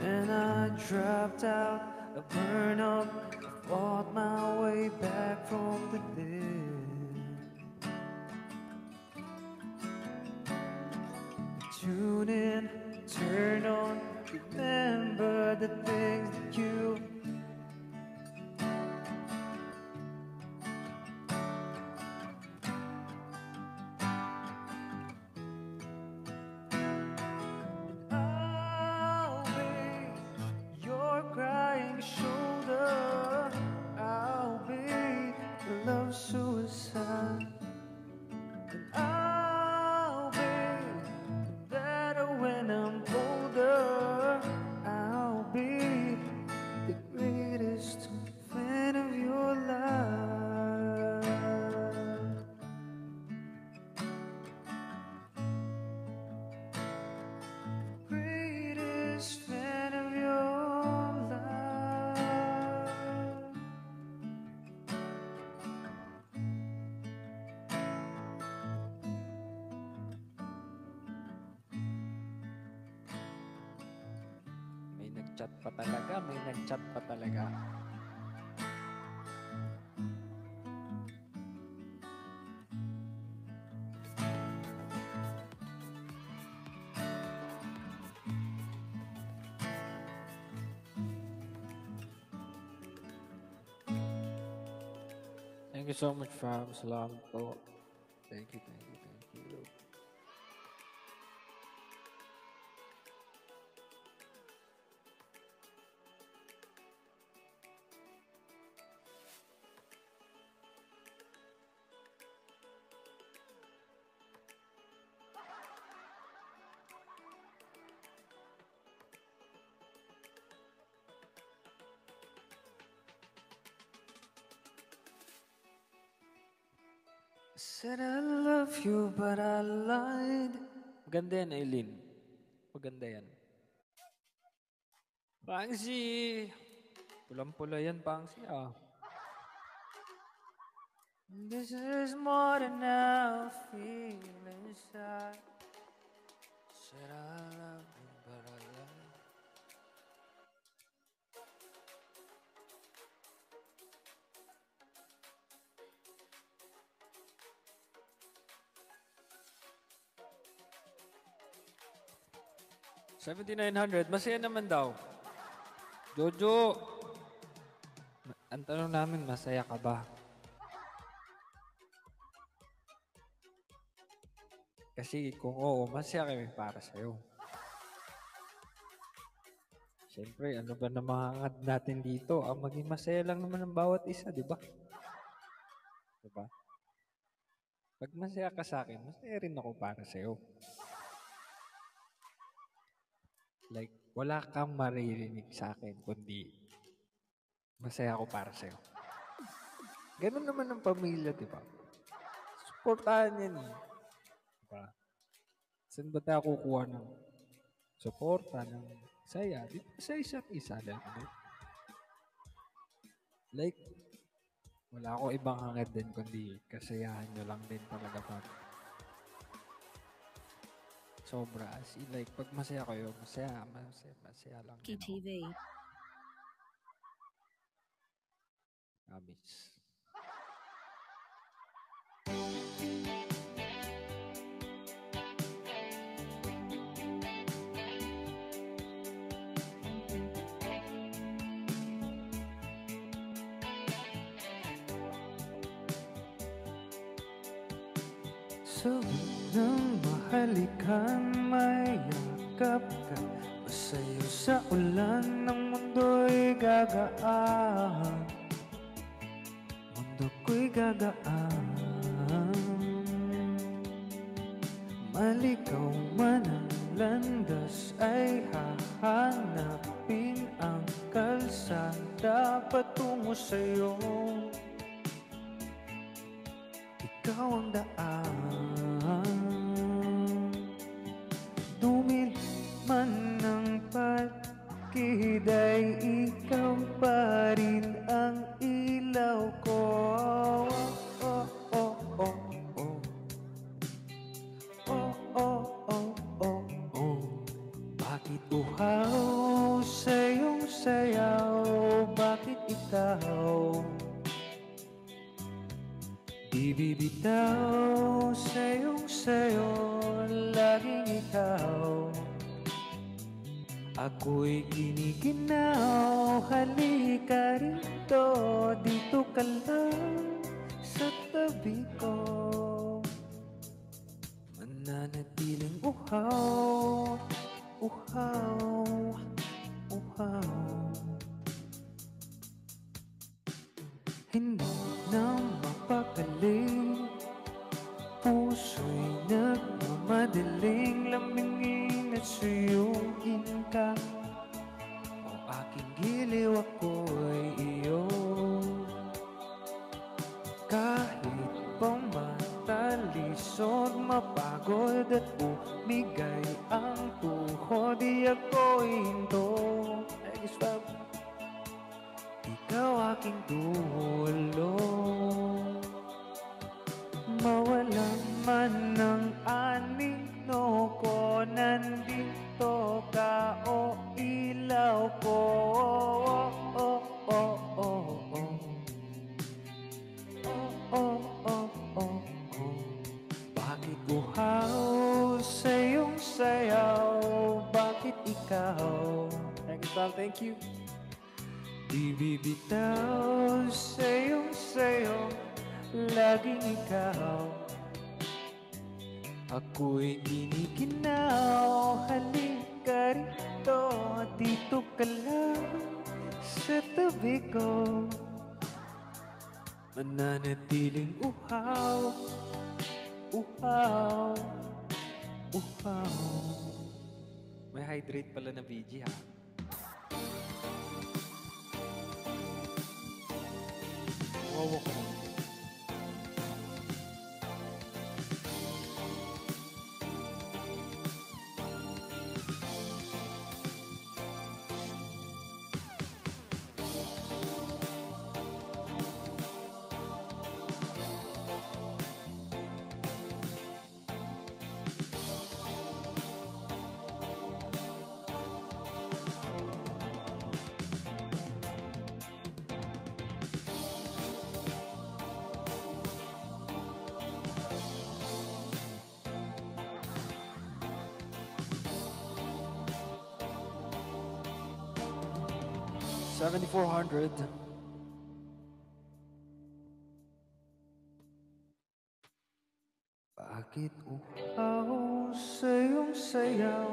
Speaker 1: And I dropped out, I burned up, I fought my way back from the dead. Tune in, turn on, remember the things that you crying shoulder, I'll be love suicide. And I'll be better when I'm older, I'll be the greatest fan of your life. Greatest fan of your
Speaker 2: Nag-chat pa talaga, may nag-chat pa talaga. Thank you so much, fam. Salamat po. Thank you, thank you, thank you.
Speaker 1: Said I love you, but I lied.
Speaker 2: Maganda yan, Aileen. Maganda yan. Pangsi! Pulang-pula yan, Pangsi, ah.
Speaker 1: This is more than I feel inside. Said I love you, but I lied.
Speaker 2: 7,900. Masaya naman daw. Jojo! Ang tanong namin, masaya ka ba? Kasi kung oo, masaya kami para sa'yo. Siyempre, ano ba na mahangad natin dito? Ang maging masaya lang naman ng bawat isa, di ba? Di ba? Pag masaya ka sa akin, masaya rin ako para sa'yo. Like, wala kang maririnig sa akin, kundi masaya ako para sa'yo. Ganun naman ang pamilya, di ba? Supportahan yan eh. Di ba? Saan ba tayo kukuha ng suporta, ng saya? Di ba sa isa't isa lang? Like, wala ako ibang hangad din, kundi kasayahan nyo lang din talaga pa. Sobra. As in, like, pag masaya kayo, masaya lang.
Speaker 3: KTV.
Speaker 2: Amis.
Speaker 1: Sobrang mahalikan, may yakap ka. Masayo sa ulan ng mundo'y gagaan. Mundo ko'y gagaan. Malikaw man ang landas ay hahanapin ang kalsada patungo sa'yo. Ikaw ang daan. Dumil man ng paligid ay ikaw pa rin ang ilaw ko. Oh, oh, oh, oh. Oh, oh, oh, oh, oh. Bakit uhaw sa iyong sayaw? Bakit ikaw? Di bibitaw sa iyong sayo, laging ikaw. Ako'y giniginaw, halika rito, dito ka lang sa tabi ko. Mananatiling uhaw, uhaw, uhaw. Hindi na mapakali, puso'y nagmamadaling lamingin at suyuin ka. O aking giliw, ako'y iyo. Kahit pa matalisod, mapagod at bumigay ang tuhod, di ako'y hinto. Ikaw aking dulo. Mawala man ng anino ko, nandito ka o ilaw ko. Oh, oh, oh, oh, oh. Oh, oh, oh, oh, oh. Bakit uhaw sa iyong sayaw? Bakit ikaw? Thank you, Pal. Thank you. Di bibitaw sa iyong sayo, laging ikaw. Ako'y giniginaw, halika rito, dito ka lang sa tabi ko. Mananatiling uhaw, uhaw, uhaw.
Speaker 2: May hydrate pala na BG, ha? Wawa ko. 7,400.
Speaker 1: Bakit uhaw sa iyong sayaw?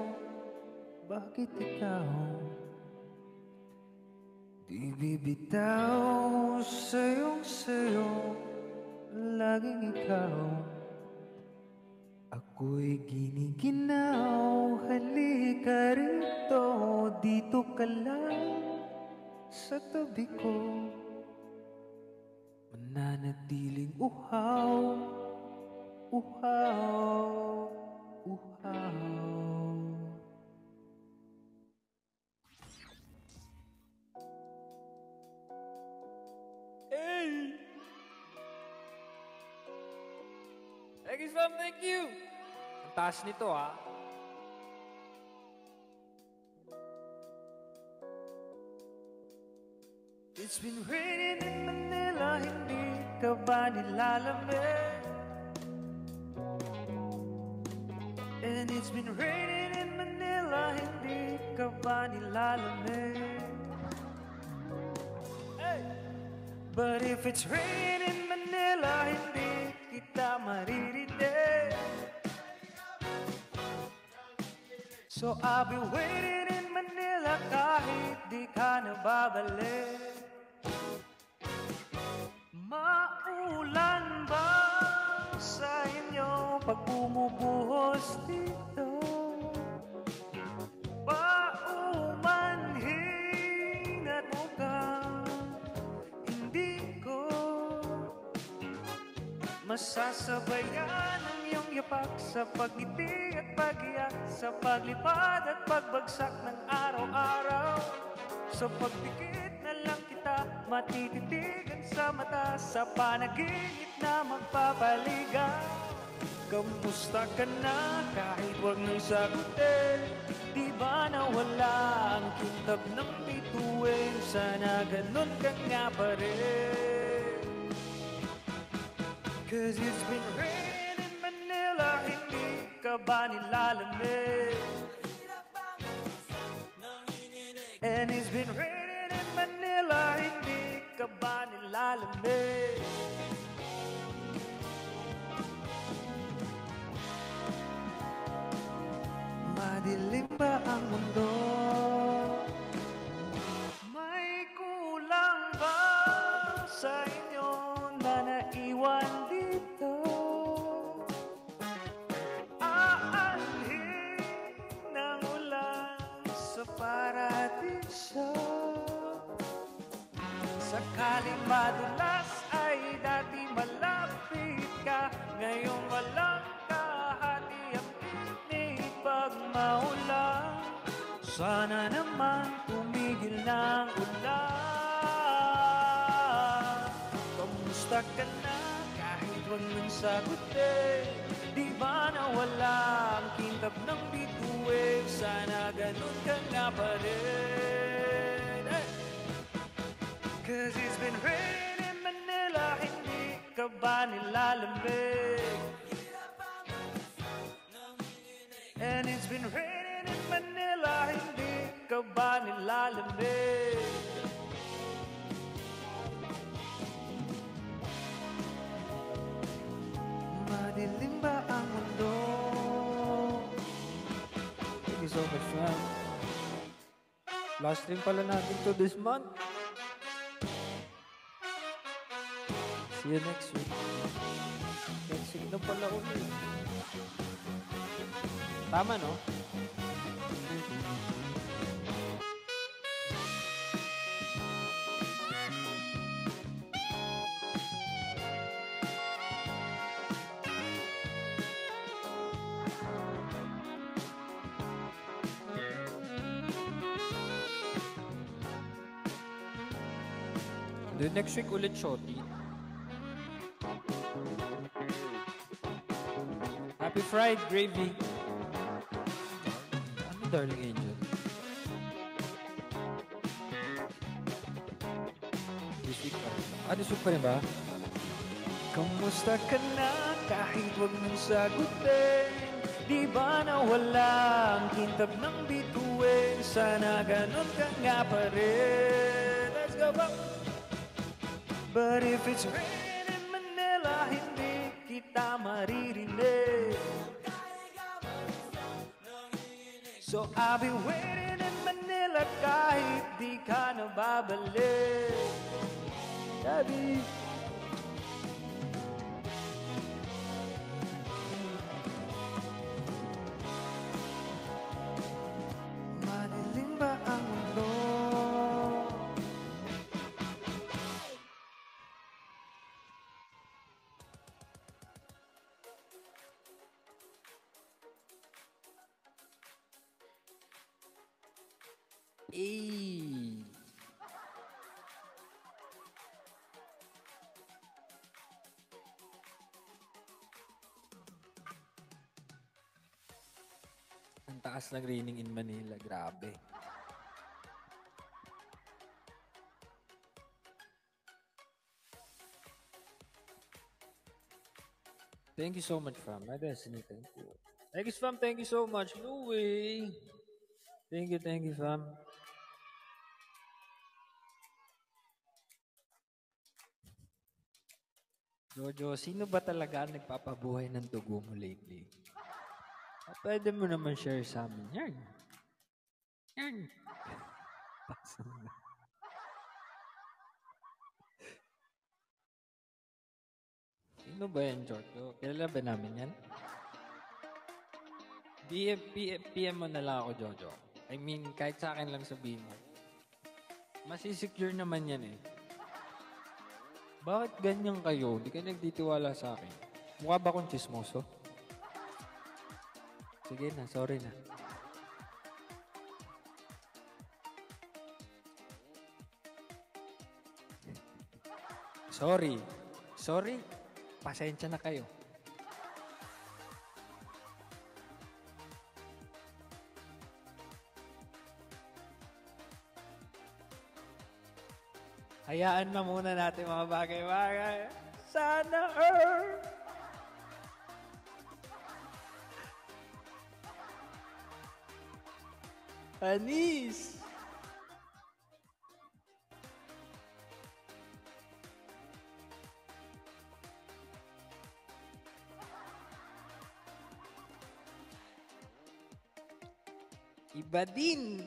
Speaker 1: Bakit ikaw di bibitaw sa iyong sayo? Laging ikaw ako'y giniginaw. Halika rito, dito ka lang sa tabi ko. Mananatiling uhaw, uhaw, uhaw.
Speaker 2: Hey! Thank you, Sam. Thank you. Ang taas nito, ha?
Speaker 1: It's been raining in Manila, hindi ka ba nilalamig? And it's been raining in Manila, hindi ka ba nilalamig? Hey! But if it's raining in Manila, hindi kita maririnig. So I'll be waiting in Manila kahit di ka na babalik. Maulan ba sa inyo pag bumubuhos dito? Paumanhin at mukhang hindi ko masasabayan ang iyong yapak sa pagngiti at pag-iyak, sa paglipad at pagbagsak ng araw-araw. Sa pagdikit na lang kita matititigan sa mata, sa panaginip na magpapaligaw. Kamusta ka na kahit wag nang sagutin? Di ba nawala ang kintab ng bituin? Sana ganun ka nga pa rin. 'Cause it's been raining in Manila, hindi ka ba nilalamig? And it's been raining in Manila, hindi ka ba nilalamig? Madilim ba ang mundo? May kulang ba sa inyo na naiwan dito? Aanhin ng ulan sa paradiso. Sakaling madulas ay dati malapit ka, ngayong walang kahati ang tinig pag maulan. Sana naman tumigil ng ulan. Kamusta ka na kahit wag nang sagutin? Di ba nawala ang kintab ng bituin? Sana ganun ka nga pa rin. Hey! 'Cause it's been raining in Manila, hindi ka ba nilalamig? And it's been raining in Manila, hindi ka ba nilalamig? Madilim ba ang mundo?
Speaker 2: Thank you so much, man. Last stream pala natin to this month. See you next week. Next week na pala ulit. Tama, no? The next week ulit, Shorty. Happy Friday, Gravy. Ano, Darling Angel? This week pa rin. This week pa rin ba?
Speaker 1: Kamusta ka na kahit wag mong sagutin? Di ba na walang kintab ng bituin? Sana ganun ka nga pa rin. Let's go back! But if it's raining in Manila, hindi kita maririnig. So I'll be waiting in Manila kahit di ka na babalik. Gabi. Madilim ba ang mundo?
Speaker 2: Eh. Ang taas ng raining in Manila. Grabe. Thank you so much, fam. My destiny, thank you. Thank you, fam. Thank you so much. Louie. Thank you, fam. Jojo, sino ba talaga ang nagpapabuhay ng dugo mo lately? Pwede mo naman share sa amin. Yan. Yan. Sino ba yan, Jojo? Kilala ba namin yan? PM mo na lang ako, Jojo. I mean, kahit sa akin lang sabihin mo. Masisecure naman yan eh. Bakit ganyan kayo? Hindi ka nagtitiwala sa akin. Mukha ba akong chismoso? Sige na, sorry na. Sorry. Sorry. Pasensya na kayo. Hayaan na muna natin mga bagay-bagay. Sana Earth! Anis! Iba din!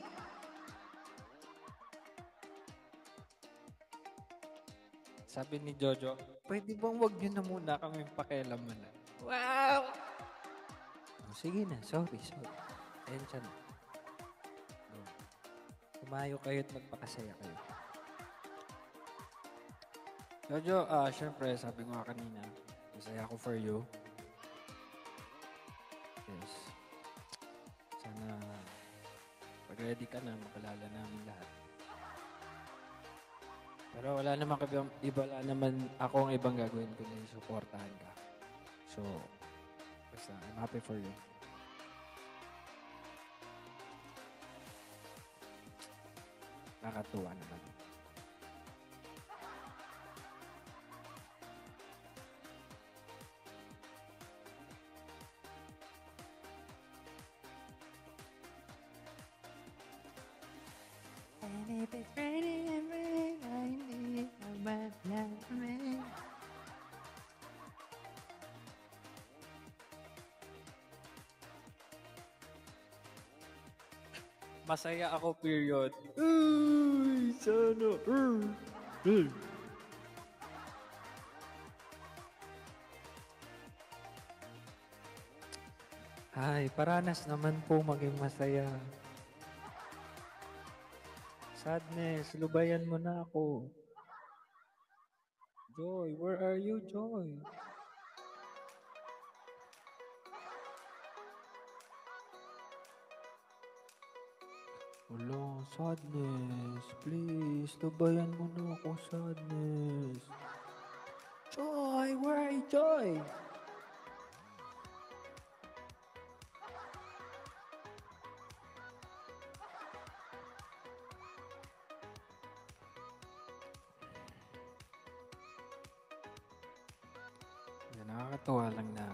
Speaker 2: Sabi ni Jojo, pwede bang wag nyo na muna kami pakialaman? Wow! Oh, sige na, sorry. Tensya na. Kumayo kayo at magpakasaya kayo. Jojo, syempre, sabi ko nga kanina, masaya ako for you. Yes. Sana, pag ready ka na, makalala namin lahat. Pero wala naman ako ang ibang gagawin kundi suportahan ka. So, basta, I'm happy for you. Nakatuwa naman. And if it's raining and rain, I need a bad rain. Masaya ako, period. Uy, sana. Ay, paranas naman po maging masaya. Sadness, lubayan mo na ako. Joy, where are you, Joy? Wala, sadness. Please, lubayan mo na ako, sadness. Joy, where are you, Joy? Nakakatawa lang na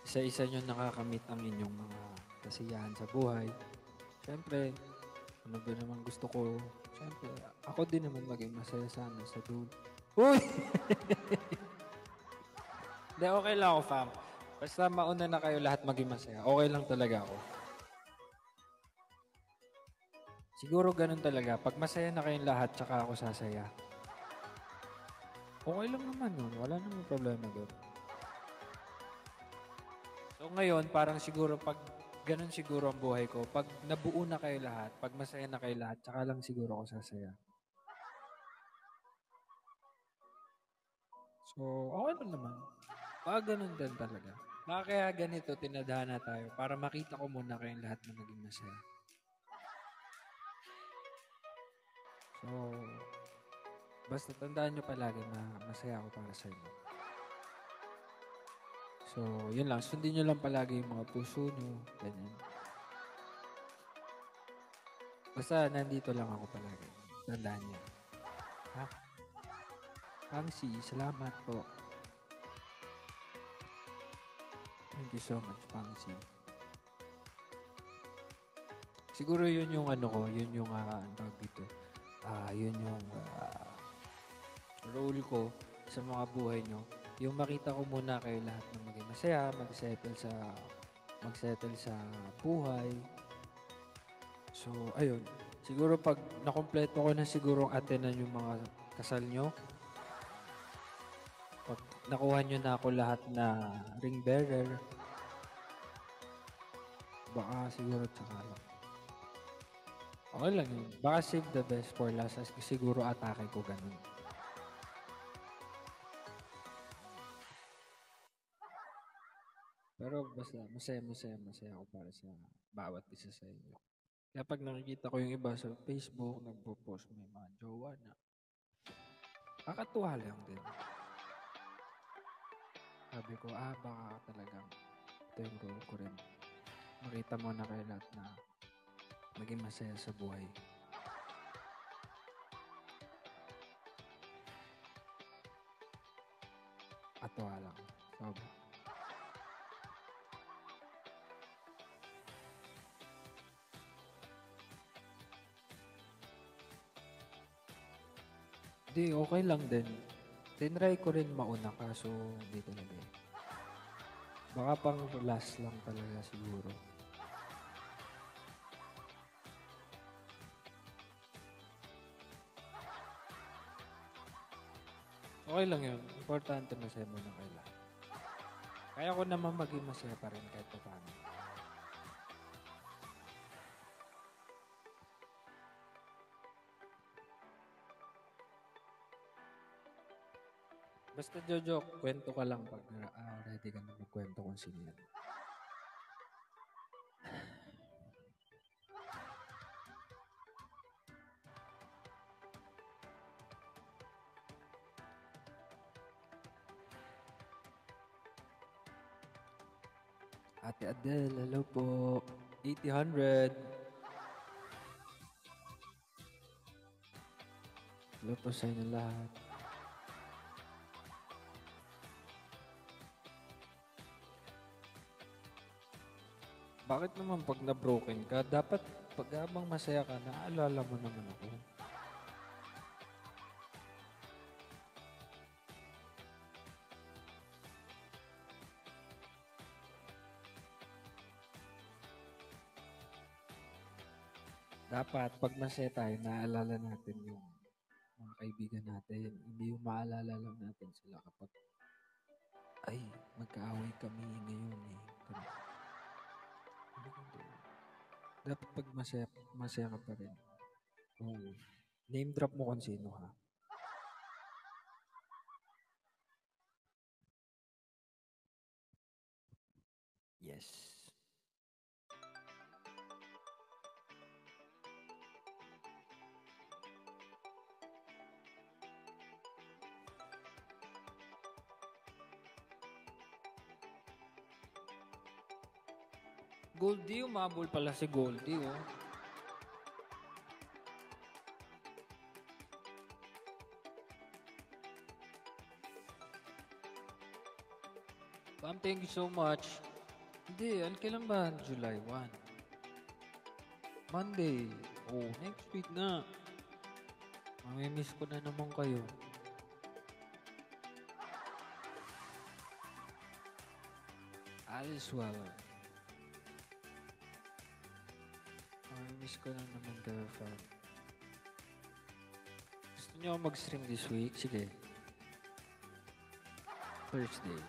Speaker 2: isa-isa nyo nakakamit ang inyong mga kasiyahan sa buhay. Siyempre, ano ba naman gusto ko? Siyempre, ako din naman maging masaya sana sa dulo. Uy! Hindi, okay lang ako, fam. Basta mauna na kayo lahat maging masaya. Okay lang talaga ako. Siguro ganun talaga. Pag masaya na kayong lahat, tsaka ako sasaya. Okay lang naman yun. Wala namang problema doon. So ngayon, parang siguro pag ganun siguro ang buhay ko, pag nabuo na kayo lahat, pag masaya na kayo lahat, tsaka lang siguro ako sasaya. So, okay lang naman. Ganun din talaga. Kaya ganito, tinadhana tayo para makita ko muna kayong lahat na maging masaya. So, basta tandaan nyo palagi na masaya ako para sa inyo. So, yun lang. Sundin nyo lang palagi yung mga puso nyo. Ganyan. Basta nandito lang ako palagi. Tandaan nyo. Ha? Pangsi, salamat po. Thank you so much, Pangsi. Siguro yun yung ano ko, yun yung ang tawag dito. Yun yung role ko sa mga buhay nyo. Yung makita ko muna kayo lahat na maging masaya, mag-settle sa buhay. So, ayun. Siguro pag nakompleto ko na siguro atenan yung mga kasal nyo, pag nakuha nyo na ako lahat na ring bearer, baka siguro tsaka lang. Okay lang yun. Baka save the best for last. Siguro atake ko ganun. Pero basta masaya ako para sa bawat isa sa inyo. Kaya pag nakikita ko yung iba sa Facebook, nagpo-post may mga jowa na. Kakatuwa lang din. Sabi ko, baka talagang ito yung role ko rin. Makita mo na kayo lahat na maging masaya sa buhay. Katuwa lang. Sobra. Hindi, okay lang din. Tinry ko rin mauna kaso hindi talaga eh. Baka pang last lang talaga siguro. Okay lang yun. Importante masaya mo na kayo lahat. Kaya ko naman maging masaya pa rin kahit pa paano. Basta Jojo, kwento ka lang pag ready ka na magkwento kung sino yan. Ate Adele, hello po. 8000. Hello po sa inyo lahat. Bakit naman pag na-broken ka, dapat pag habang masaya ka, naalala mo naman ako. Dapat pag masaya tayo, naalala natin yung mga kaibigan natin. Hindi yung maalala lang natin sila kapag ay, magkaaway kami ngayon eh. Dapat pag masaya ka pa rin. Name drop mo kung sino ha. Yes. Goldie, umabol pala si Goldie, oh. Pam, thank you so much. Hindi, kailan ba? July 1. Monday. Oh, next week na. Mamimiss ko na naman kayo. Alice well. Mamimiss ko na naman kayo, fam. Gusto niyo ako mag-stream this week? Sige. Thursday.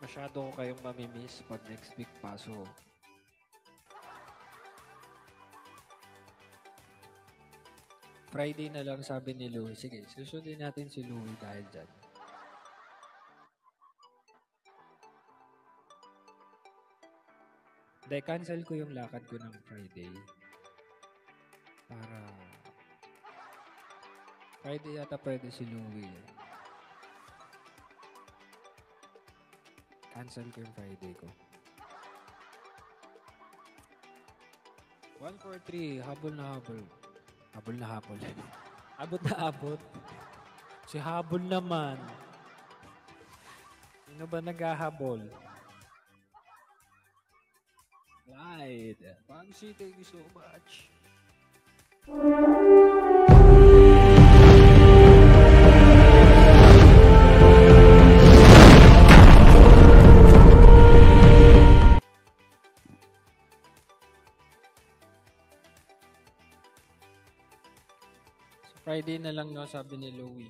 Speaker 2: Masyado ko kayong mamimiss pag next week paso. Friday na lang sabi ni Louie. Sige, susundin natin si Louie dahil dyan. Dahil cancel ko yung lakad ko ng Friday. Para... Friday yata pwede si Louie. Cancel ko yung Friday ko. 143, habol na habol. Habol na habol. Abot na abot. Si habol naman. Sino ba naghahabol? Right. Pangsi, thank you so much. Friday na lang, no, sabi ni Louie.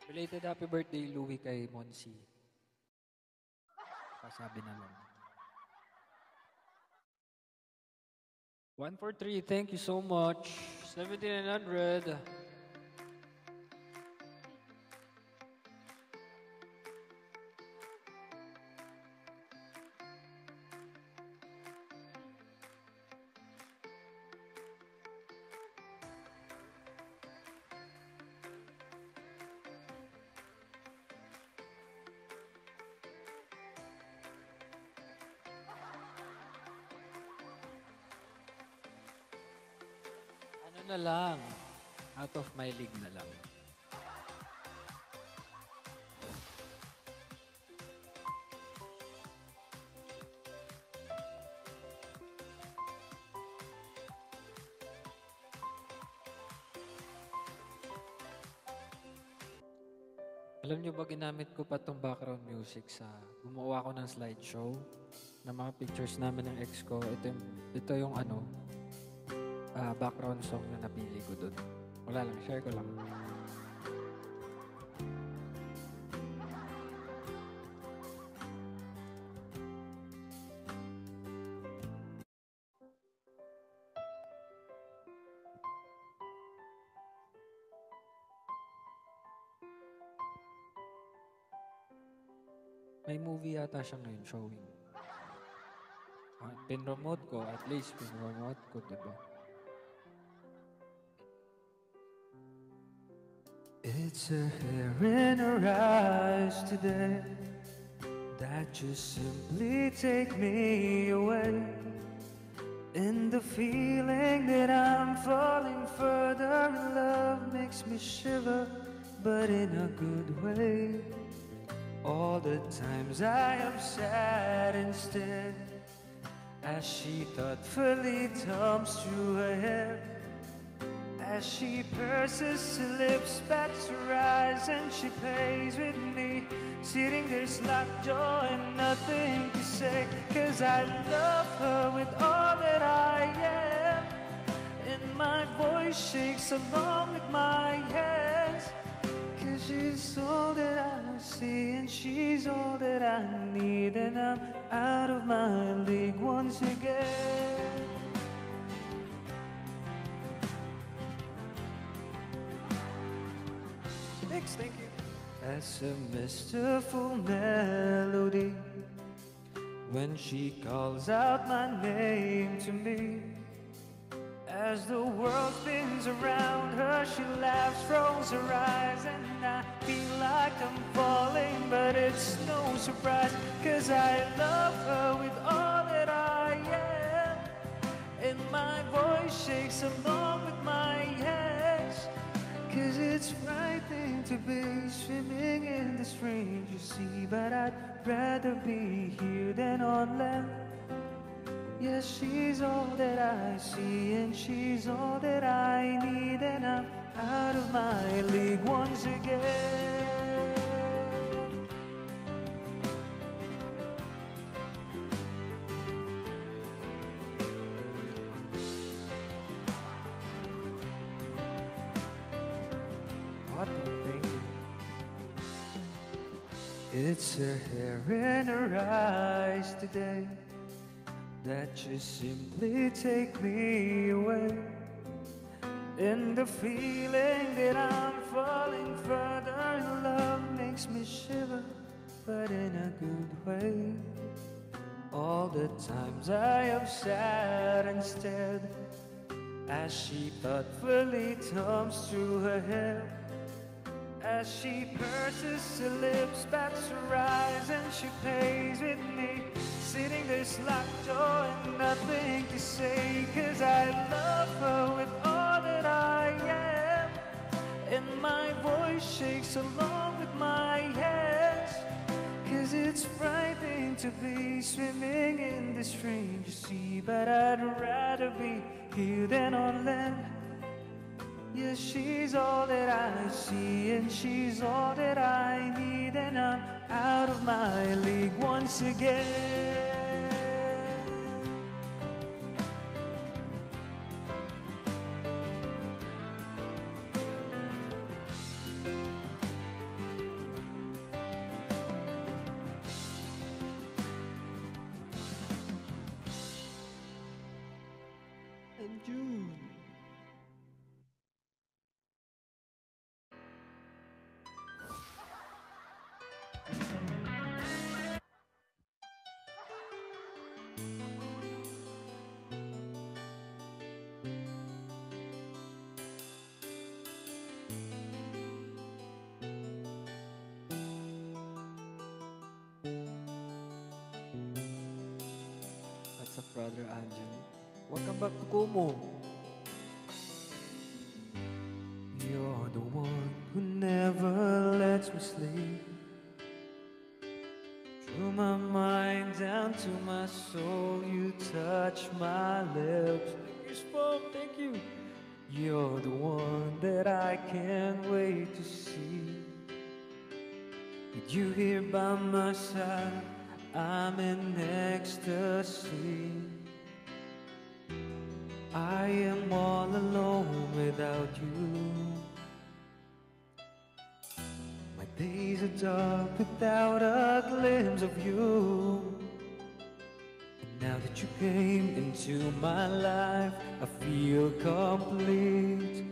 Speaker 2: Belated happy birthday, Louie, kay Monsi. Pasabi na lang. 143, thank you so much. 1,700. Na lang. Out of my league na lang. Alam niyo ba, ginamit ko pa itong background music sa gumawa ko ng slideshow ng mga pictures namin ng ex ko. Ito yung background song na napili ko doon. Wala lang, share ko lang. May movie yata siya ngayon showing. Pinromote ko, at least pinromote ko, diba? It's a hair in her eyes today that just simply take me away. And the feeling that I'm falling further in love makes me shiver, but in a good way. All the times I am sad instead, as she thoughtfully thumbs through her hair, as she purses her lips, backs her eyes, and she plays with me, sitting there lockjaw and nothing to say, 'cause I love her with all that I am, and my voice shakes along with my hands, 'cause she's all that I see, and she's all that I need, and I'm out of my league once again. Next, thank you. That's a masterful melody when she calls out my name to me,
Speaker 1: As the world spins around her, she laughs, rolls her eyes, and I feel like I'm falling, but it's no surprise, 'cause I love her with all that I am, and my voice shakes along with my hands, 'cause it's frightening to be swimming in the strange sea, but I'd rather be here than on land. Yes, she's all that I see, and she's all that I need, and I'm out of my league once again. What a thing. It's her hair and her eyes today that just simply take me away, and the feeling that I'm falling further in love makes me shiver, but in a good way. All the times I have sat and stared as she thoughtfully thumbs through her hair, as she purses her lips, backs her eyes, and she plays with me, sitting there slack jaw and nothing to say, 'cause I love her with all that I am, and my voice shakes along with my hands, 'cause it's frightening to be swimming in this strange sea, but I'd rather be here than on land. Yes, she's all that I see, and she's all that I need, and I'm out of my league once again. And June. What's up, brother Angel? Welcome back to Kumu. You're the one who never lets me sleep. Through my mind down to my soul, you touch my lips. Thank you, Spoke, thank you. You're the one that I can't wait to see. With you here by my side, I'm in ecstasy. I am all alone without you. My days are dark without a glimpse of you. And now that you came into my life, I feel complete.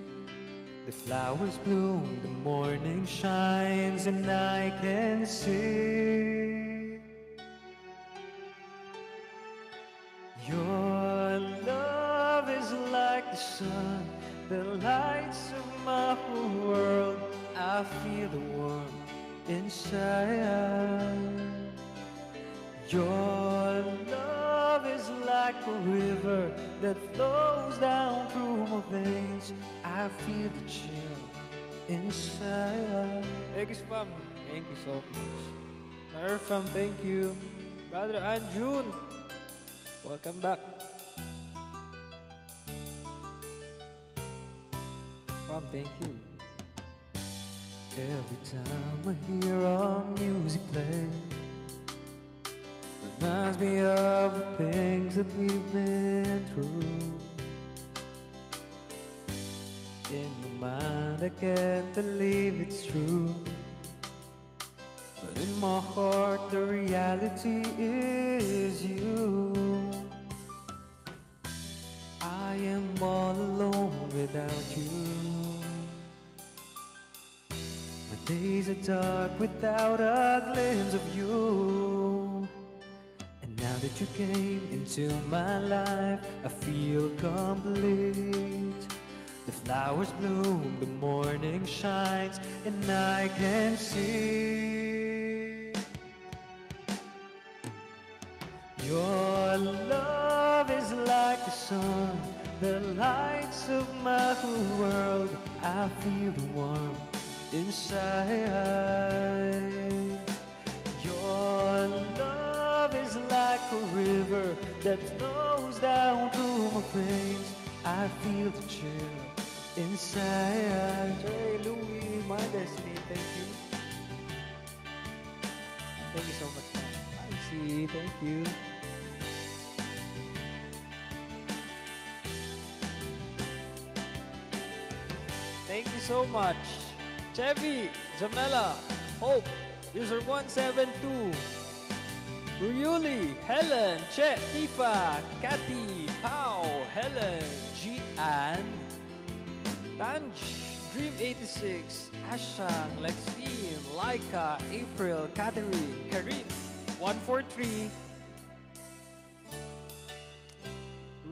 Speaker 1: The flowers bloom, the morning shines, and I can see your love is like the sun that lights up my whole world. I feel the warmth inside. Your love is like a river that flows down through my veins. I feel the chill inside. Thank you, Spam. Thank you so much. Irfam, thank you. Brother Anjun, welcome back. Spam, thank you. Every time I hear our music play, reminds me of the things that we've been through. In my mind I can't believe it's true, but in my heart the reality is you. I am all alone without you. My days are dark without a glimpse of you. And now that you came into my life, I feel complete. The flowers bloom, the morning shines, and I can see your love is like the sun, the lights of my whole world. I feel the warmth inside. Your love is like a river that flows down through my veins. I feel the chill inside.
Speaker 2: Hey, Louie, my destiny, thank you. Thank you so much, man. I see, thank you. Thank you so much. Chevy, Jamela, Hope, user 172. Ruyuli, Helen, Che, Tifa, Kathy, Pau, Helen, G-Ann, Tanj, Dream 86, Ashang, Lexine, Laika, April, Catherine, Karin, 143,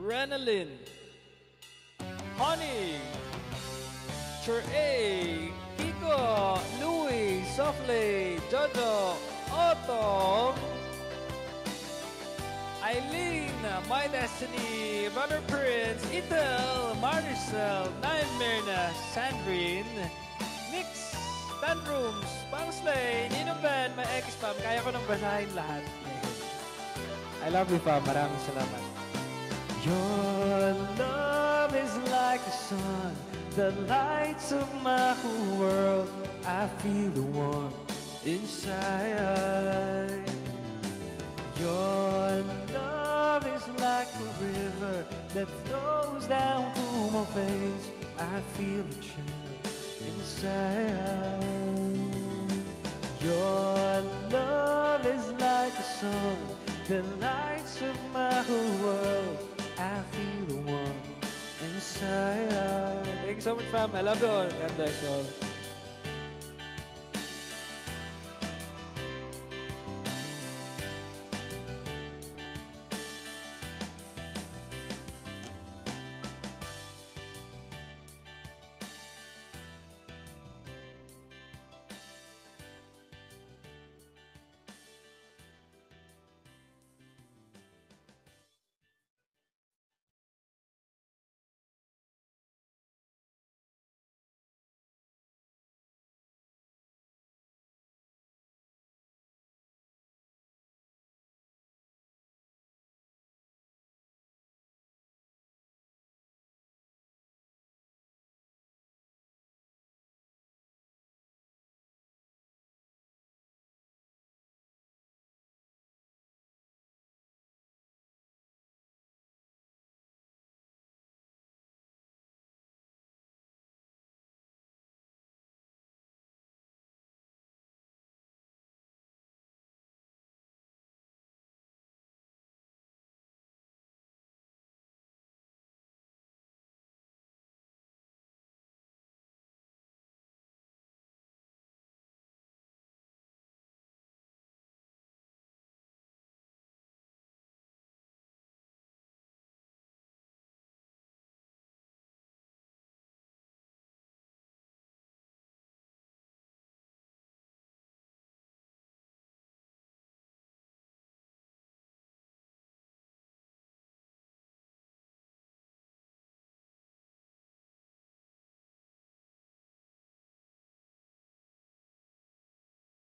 Speaker 2: Renalyn, Honey, Sure A, Kiko, Louie, Sofley, Jojo, Otto, Eileen, My Destiny, Brother Prince, Itel, Maricel, Nine Mirna, Sandrine, Nix, Tanrooms, Pangsley, Nino Ben, my ex-fam. Kaya ko nang basahin lahat. I love you, fam. Maraming salamat.
Speaker 1: Your love is like the sun, the lights of my whole world. I feel the warmth inside. Your love is like a river that flows down through my veins. I feel the chill inside. Your love is like the sun, the lights of my whole world. I feel the warmth inside.
Speaker 2: Thank you so much, fam. I love you all. God bless you all.